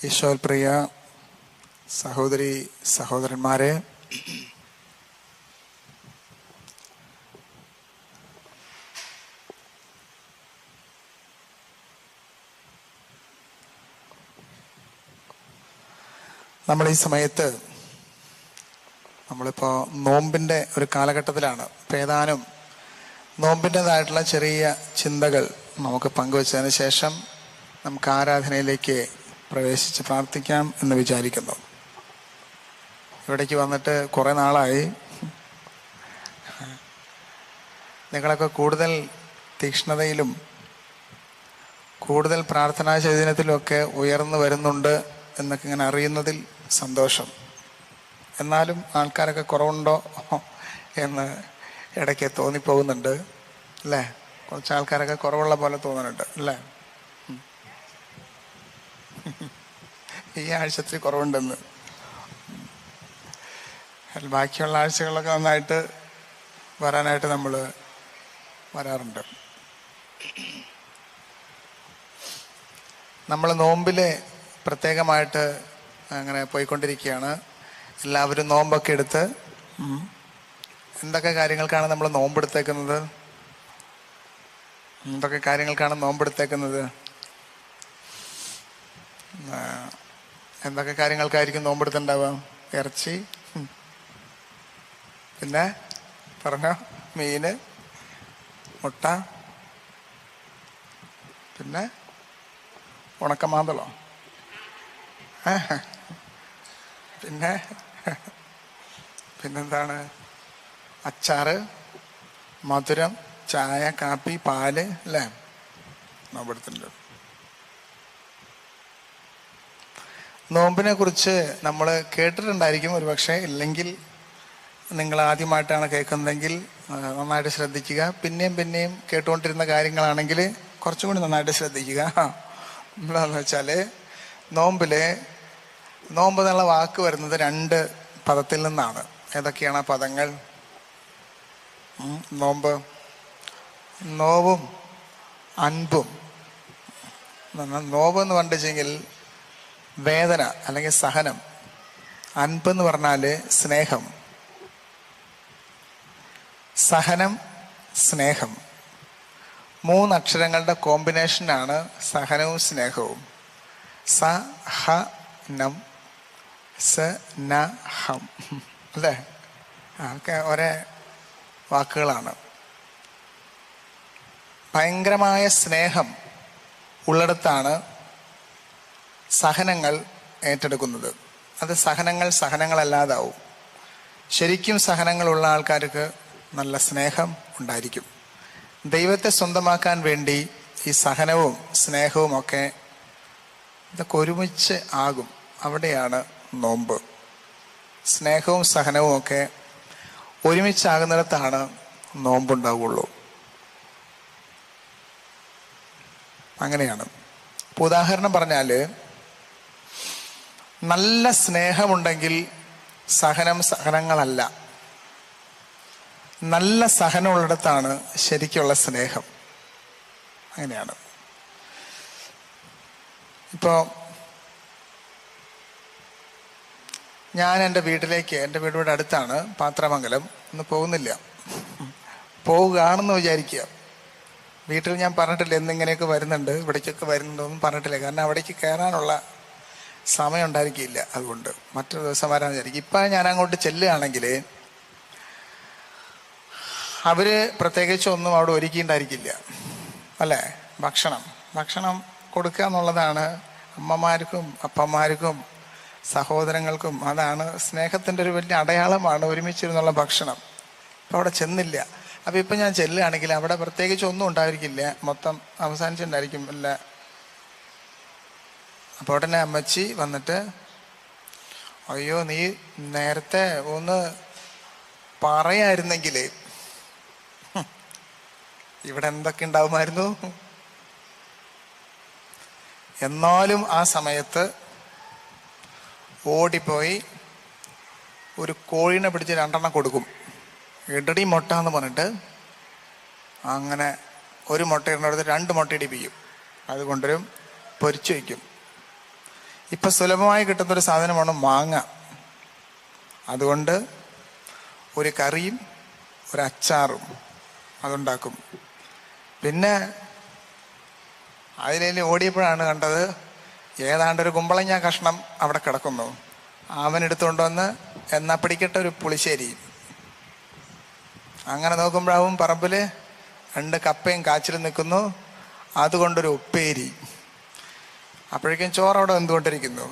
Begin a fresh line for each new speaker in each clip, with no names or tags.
ഈശോയിൽ പ്രിയ സഹോദരി സഹോദരന്മാരെ, നമ്മൾ ഈ സമയത്ത് നമ്മളിപ്പോൾ നോമ്പിൻ്റെ ഒരു കാലഘട്ടത്തിലാണ്. ഏതാനും നോമ്പിൻ്റെതായിട്ടുള്ള ചെറിയ ചിന്തകൾ നമുക്ക് പങ്കുവച്ചതിന് ശേഷം നമുക്ക് ആരാധനയിലേക്ക് പ്രവേശിച്ച് പ്രാർത്ഥിക്കാം എന്ന് വിചാരിക്കുന്നു. ഇവിടേക്ക് വന്നിട്ട് കുറേ നാളായി. നിങ്ങളൊക്കെ കൂടുതൽ തീക്ഷ്ണതയിലും കൂടുതൽ പ്രാർത്ഥനാ ചൈതന്യത്തിലുമൊക്കെ ഉയർന്നു വരുന്നുണ്ട് എന്നൊക്കെ ഇങ്ങനെ അറിയുന്നതിൽ സന്തോഷം. എന്നാലും ആൾക്കാരൊക്കെ കുറവുണ്ടോ എന്ന് ഇടയ്ക്ക് തോന്നിപ്പോകുന്നുണ്ട് അല്ലേ? കുറച്ച് ആൾക്കാരൊക്കെ കുറവുള്ള പോലെ തോന്നുന്നുണ്ട് അല്ലേ? ഈ ആഴ്ചത്തിൽ കുറവുണ്ടെന്ന്. ബാക്കിയുള്ള ആഴ്ചകളൊക്കെ നന്നായിട്ട് വരാനായിട്ട് നമ്മൾ വരാറുണ്ട്. നമ്മൾ നോമ്പിൽ പ്രത്യേകമായിട്ട് അങ്ങനെ പോയിക്കൊണ്ടിരിക്കുകയാണ്. എല്ലാവരും നോമ്പൊക്കെ എടുത്ത് എന്തൊക്കെ കാര്യങ്ങൾക്കാണ് നമ്മൾ നോമ്പെടുത്തേക്കുന്നത്? എന്തൊക്കെ കാര്യങ്ങൾക്കാണ് നോമ്പെടുത്തേക്കുന്നത്? എന്തൊക്കെ കാര്യങ്ങൾക്കായിരിക്കും നോമ്പെടുത്തുണ്ടാവുക? ഇറച്ചി, പിന്നെ പറഞ്ഞോ, മീന്, മുട്ട, പിന്നെ ഉണക്കമാന്തളോ, പിന്നെന്താണ്, അച്ചാറ്, മധുരം, ചായ, കാപ്പി, പാല് അല്ലേ? നോമ്പെടുത്തിട്ടുണ്ട്. നോമ്പിനെ കുറിച്ച് നമ്മൾ കേട്ടിട്ടുണ്ടായിരിക്കും ഒരുപക്ഷെ. ഇല്ലെങ്കിൽ നിങ്ങൾ ആദ്യമായിട്ടാണ് കേൾക്കുന്നതെങ്കിൽ നന്നായിട്ട് ശ്രദ്ധിക്കുക. പിന്നെയും കേട്ടുകൊണ്ടിരുന്ന കാര്യങ്ങളാണെങ്കിൽ കുറച്ചും കൂടി നന്നായിട്ട് ശ്രദ്ധിക്കുക. എന്താണെന്ന് വെച്ചാൽ നോമ്പ് എന്നുള്ള വാക്ക് വരുന്നത് 2 പദത്തിൽ നിന്നാണ്. ഏതൊക്കെയാണ് ആ പദങ്ങൾ? നോവും അൻപും. നോവ് എന്ന് പറഞ്ഞിട്ടുണ്ടെങ്കിൽ വേദന അല്ലെങ്കിൽ സഹനം. അൻപെന്ന് പറഞ്ഞാൽ സ്നേഹം. സഹനം, സ്നേഹം, 3 അക്ഷരങ്ങളുടെ കോമ്പിനേഷനാണ് സഹനവും സ്നേഹവും. സഹനം, സ്നേഹം അല്ലേ? ഒക്കെ ഒരേ വാക്കുകളാണ്. ഭയങ്കരമായ സ്നേഹം ഉള്ളിടത്താണ് സഹനങ്ങൾ ഏറ്റെടുക്കുന്നത്. അത് സഹനങ്ങളല്ലാതാവും. ശരിക്കും സഹനങ്ങളുള്ള ആൾക്കാർക്ക് നല്ല സ്നേഹം ഉണ്ടായിരിക്കും. ദൈവത്തെ സ്വന്തമാക്കാൻ വേണ്ടി ഈ സഹനവും സ്നേഹവും ഒക്കെ ഇതൊക്കെ ഒരുമിച്ച് ആകും. അവിടെയാണ് നോമ്പ്. സ്നേഹവും സഹനവും ഒക്കെ ഒരുമിച്ചാകുന്നിടത്താണ് നോമ്പുണ്ടാവുള്ളൂ. അങ്ങനെയാണ്. ഇപ്പോൾ ഉദാഹരണം പറഞ്ഞാൽ, നല്ല സ്നേഹമുണ്ടെങ്കിൽ സഹനങ്ങളല്ല. നല്ല സഹനമുള്ളിടത്താണ് ശരിക്കുള്ള സ്നേഹം. അങ്ങനെയാണ്. ഇപ്പോൾ ഞാൻ എൻ്റെ വീട് ഇവിടെ അടുത്താണ്, പാത്രമംഗലം. ഇന്ന് പോകുന്നില്ല, പോവുകയാണെന്ന് വിചാരിക്കുക. വീട്ടിൽ ഞാൻ പറഞ്ഞിട്ടില്ല എന്നിങ്ങനെയൊക്കെ വരുന്നുണ്ട്, ഇവിടേക്കൊക്കെ വരുന്നുണ്ടോന്നും പറഞ്ഞിട്ടില്ല. കാരണം അവിടേക്ക് കയറാനുള്ള സമയം ഉണ്ടായിരിക്കില്ല. അതുകൊണ്ട് മറ്റൊരു ദിവസം വരാൻ വിചാരിക്കും. ഇപ്പം ഞാൻ അങ്ങോട്ട് ചെല്ലുകയാണെങ്കിൽ അവര് പ്രത്യേകിച്ചൊന്നും അവിടെ ഒരുക്കിയിട്ടുണ്ടായിരിക്കില്ല അല്ലേ? ഭക്ഷണം കൊടുക്കുക എന്നുള്ളതാണ് അമ്മമാർക്കും അപ്പന്മാർക്കും സഹോദരങ്ങൾക്കും. അതാണ് സ്നേഹത്തിൻ്റെ ഒരു വലിയ അടയാളമാണ് ഒരുമിച്ചിരുന്നുള്ള ഭക്ഷണം. ഇപ്പം അവിടെ ചെന്നില്ല. അപ്പം ഇപ്പം ഞാൻ ചെല്ലുകയാണെങ്കിൽ അവിടെ പ്രത്യേകിച്ച് ഒന്നും ഉണ്ടായിരിക്കില്ല, മൊത്തം അവസാനിച്ചിട്ടുണ്ടായിരിക്കും അല്ല. അപ്പോൾ ഉടനെ അമ്മച്ചി വന്നിട്ട്, അയ്യോ നീ നേരത്തെ ഒന്ന് പറയായിരുന്നെങ്കിൽ ഇവിടെ എന്തൊക്കെ ഉണ്ടാവുമായിരുന്നു. എന്നാലും ആ സമയത്ത് ഓടിപ്പോയി ഒരു കോഴീനെ പിടിച്ച് 2 എണ്ണം കൊടുക്കും. ഇടടി മുട്ട എന്ന് പറഞ്ഞിട്ട് അങ്ങനെ ഒരു മുട്ട ഇടുന്നിടത്ത് 2 മുട്ട ഇടിപ്പിക്കും. അതുകൊണ്ടൊരു പൊരിച്ചു വയ്ക്കും. ഇപ്പം സുലഭമായി കിട്ടുന്നൊരു സാധനമാണ് മാങ്ങ. അതുകൊണ്ട് ഒരു കറിയും ഒരു അച്ചാറും അതുണ്ടാക്കും. പിന്നെ അതിലേലും ഓടിയപ്പോഴാണ് കണ്ടത് ഏതാണ്ടൊരു കുമ്പളങ്ങ കഷ്ണം അവിടെ കിടക്കുന്നു. അവനെടുത്തുകൊണ്ട് വന്ന് എന്നാ പിടിക്കട്ടെ ഒരു പുളിശ്ശേരി. അങ്ങനെ നോക്കുമ്പോഴാവും പറമ്പിൽ 2 കപ്പയും കാച്ചിലും നിൽക്കുന്നു, അതുകൊണ്ടൊരു ഉപ്പേരി. അപ്പോഴേക്കും ചോറ് അവിടെ വെന്തുകൊണ്ടിരിക്കുന്നു.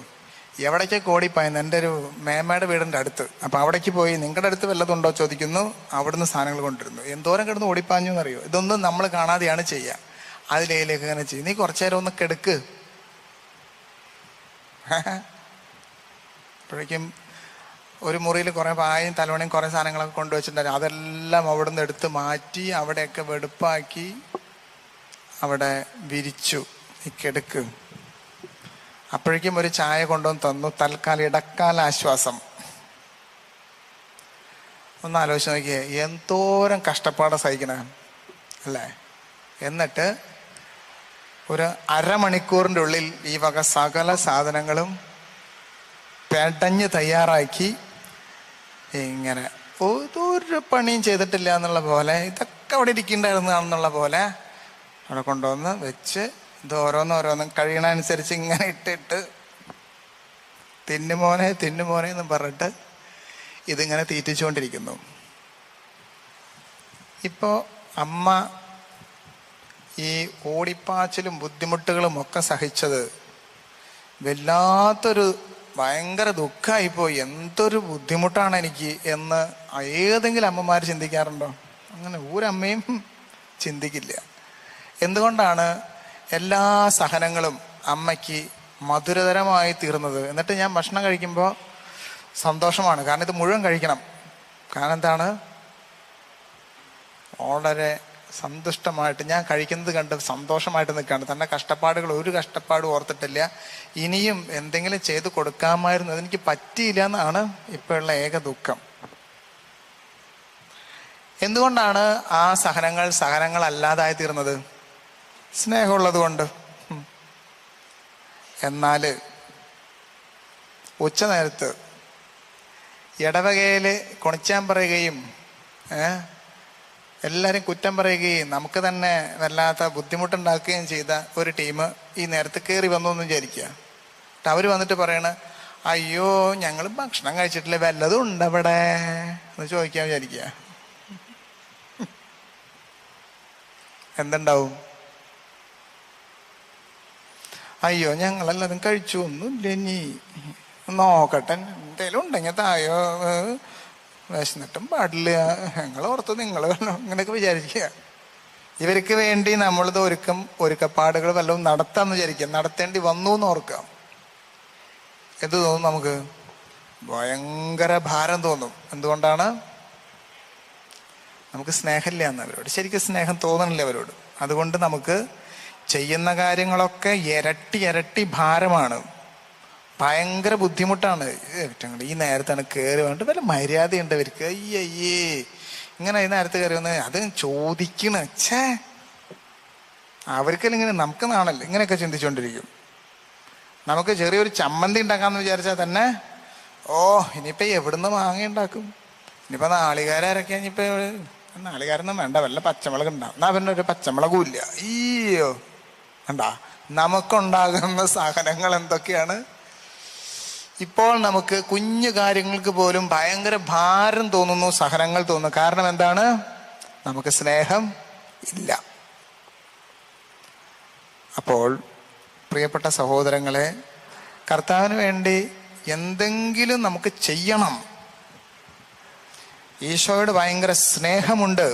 എവിടേക്ക് ഓടിപ്പായെന്ന് എൻ്റെ ഒരു മേമ്മയുടെ വീടിൻ്റെ അടുത്ത്. അപ്പം അവിടേക്ക് പോയി നിങ്ങളുടെ അടുത്ത് വല്ലതുണ്ടോ ചോദിക്കുന്നു. അവിടുന്ന് സാധനങ്ങൾ കൊണ്ടിരുന്നു. എന്തോരം കിടന്ന് ഓടിപ്പാഞ്ഞു എന്നറിയോ. ഇതൊന്നും നമ്മൾ കാണാതെയാണ് ചെയ്യുക. അതിലേക്ക് ഇങ്ങനെ ചെയ്യും. നീ കുറച്ചു നേരം ഒന്ന് കെടുക്ക്. അപ്പോഴേക്കും ഒരു മുറിയിൽ കുറേ പായും തലവണയും കുറേ സാധനങ്ങളൊക്കെ കൊണ്ടുവച്ചിട്ടുണ്ടായിരുന്നു. അതെല്ലാം അവിടെ നിന്ന് എടുത്ത് മാറ്റി അവിടെയൊക്കെ വെടുപ്പാക്കി അവിടെ വിരിച്ചു. നീ കെടുക്ക്. അപ്പോഴേക്കും ഒരു ചായ കൊണ്ടുവന്ന് തന്നു. തൽക്കാലം ഇടക്കാല ആശ്വാസം. ഒന്ന് ആലോചിച്ച് നോക്കിയേ, എന്തോരം കഷ്ടപ്പാട് സഹിക്കണേ അല്ലേ. എന്നിട്ട് ഒരു അരമണിക്കൂറിൻ്റെ ഉള്ളിൽ ഈ വക സകല സാധനങ്ങളും പെടഞ്ഞ് തയ്യാറാക്കി ഇങ്ങനെ ഒരു പണിയും ചെയ്തിട്ടില്ല എന്നുള്ള പോലെ, ഇതൊക്കെ അവിടെ ഇരിക്കണ്ടായിരുന്നാണെന്നുള്ള പോലെ അവിടെ കൊണ്ടുവന്ന് വെച്ച് ഇത് ഓരോന്നോരോന്നും കഴിയണനുസരിച്ച് ഇങ്ങനെ ഇട്ടിട്ട് തിന്നുമോനെ തിന്നുമോനെ എന്ന് പറഞ്ഞിട്ട് ഇതിങ്ങനെ തീറ്റിച്ചുകൊണ്ടിരിക്കുന്നു. ഇപ്പോൾ അമ്മ ഈ ഓടിപ്പാച്ചിലും ബുദ്ധിമുട്ടുകളും ഒക്കെ സഹിച്ചത് വല്ലാത്തൊരു ഭയങ്കര ദുഃഖമായിപ്പോയി. എന്തൊരു ബുദ്ധിമുട്ടാണ് എനിക്ക് എന്ന് ഏതെങ്കിലും അമ്മമാർ ചിന്തിക്കാറുണ്ടോ? അങ്ങനെ ഒരമ്മയും ചിന്തിക്കില്ല. എന്തുകൊണ്ടാണ് എല്ലാ സഹനങ്ങളും അമ്മയ്ക്ക് മധുരതരമായി തീർന്നത്? എന്നിട്ട് ഞാൻ ഭക്ഷണം കഴിക്കുമ്പോൾ സന്തോഷമാണ്, കാരണം ഇത് മുഴുവൻ കഴിക്കണം. കാരണം എന്താണ്, വളരെ സന്തുഷ്ടമായിട്ട് ഞാൻ കഴിക്കുന്നത് കണ്ട് സന്തോഷമായിട്ട് നിൽക്കുകയാണ്. തന്നെ കഷ്ടപ്പാടുകൾ ഒരു കഷ്ടപ്പാടും ഓർത്തിട്ടില്ല. ഇനിയും എന്തെങ്കിലും ചെയ്ത് കൊടുക്കാമായിരുന്നു, അതെനിക്ക് പറ്റിയില്ല എന്നാണ് ഇപ്പോഴുള്ള ഏക ദുഃഖം. എന്തുകൊണ്ടാണ് ആ സഹനങ്ങളല്ലാതായി തീർന്നത്? സ്നേഹമുള്ളത് കൊണ്ട്. എന്നാൽ ഉച്ച നേരത്ത് ഇടവകയിൽ കുണിച്ചാൻ പറയുകയും എല്ലാവരും കുറ്റം പറയുകയും നമുക്ക് തന്നെ വല്ലാത്ത ബുദ്ധിമുട്ടുണ്ടാക്കുകയും ചെയ്ത ഒരു ടീം ഈ നേരത്ത് കയറി വന്നു എന്ന് വിചാരിക്കുക. എന്നിട്ട് അവർ വന്നിട്ട് പറയണ, അയ്യോ ഞങ്ങൾ ഭക്ഷണം കഴിച്ചിട്ടില്ല, വല്ലതും ഉണ്ടവിടെ എന്ന് ചോദിക്കാൻ വിചാരിക്കുക. എന്തുണ്ടാവും? അയ്യോ ഞങ്ങളെല്ലാതും കഴിച്ചു, ഒന്നുമില്ല, ഇനി നോക്കട്ടെ എന്തേലും ഉണ്ടെങ്കിൽ തായോ, വിശന്നിട്ടും പാടില്ല, ഞങ്ങൾ ഓർത്ത് നിങ്ങൾ ഇങ്ങനെയൊക്കെ വിചാരിക്കുക. ഇവർക്ക് വേണ്ടി നമ്മളിത് ഒരുക്കപ്പാടുകൾ വല്ലതും നടത്താന്ന് വിചാരിക്കുക. നടത്തേണ്ടി വന്നു എന്ന് ഓർക്കാം. എന്ത് തോന്നും നമുക്ക്? ഭയങ്കര ഭാരം തോന്നും. എന്തുകൊണ്ടാണ്? നമുക്ക് സ്നേഹമില്ല എന്നവരോട്, ശരിക്കും സ്നേഹം തോന്നണില്ല അവരോട്. അതുകൊണ്ട് നമുക്ക് ചെയ്യുന്ന കാര്യങ്ങളൊക്കെ ഇരട്ടി ഭാരമാണ്, ഭയങ്കര ബുദ്ധിമുട്ടാണ്. ഈ നേരത്താണ് കയറി വേണ്ട, വല്ല മര്യാദയുണ്ട് അവർക്ക്. അയ്യേ ഇങ്ങനെ ഈ നേരത്തെ കയറി വന്ന് അത് ചോദിക്കണ അവർക്കെല്ലാം ഇങ്ങനെ നമുക്ക് നാണല്ലേ, ഇങ്ങനെയൊക്കെ ചിന്തിച്ചുകൊണ്ടിരിക്കും. നമുക്ക് ചെറിയൊരു ചമ്മന്തി ഉണ്ടാക്കാമെന്ന് വിചാരിച്ചാൽ തന്നെ ഇനിയിപ്പോൾ എവിടുന്ന് മാങ്ങ ഉണ്ടാക്കും, ഇനിയിപ്പോൾ നാളികാരൊക്കെ, ഇനിയിപ്പോൾ നാളികാരൊന്നും വേണ്ട, വല്ല പച്ചമുളക് ഉണ്ടാവും. എന്നാൽ പിന്നെ ഒരു പച്ചമുളകും ഇല്ല. അയ്യോ കണ്ടാ, നമുക്കുണ്ടാകുന്ന സഹനങ്ങൾ എന്തൊക്കെയാണ്. ഇപ്പോൾ നമുക്ക് കുഞ്ഞു കാര്യങ്ങൾക്ക് പോലും ഭയങ്കര ഭാരം തോന്നുന്നു, സഹനങ്ങൾ തോന്നുന്നു. കാരണം എന്താണ്? നമുക്ക് സ്നേഹം ഇല്ല. അപ്പോൾ പ്രിയപ്പെട്ട സഹോദരങ്ങളെ, കർത്താവിന് വേണ്ടി എന്തെങ്കിലും നമുക്ക് ചെയ്യണം. ഈശോയോട് ഭയങ്കര സ്നേഹമുണ്ട്.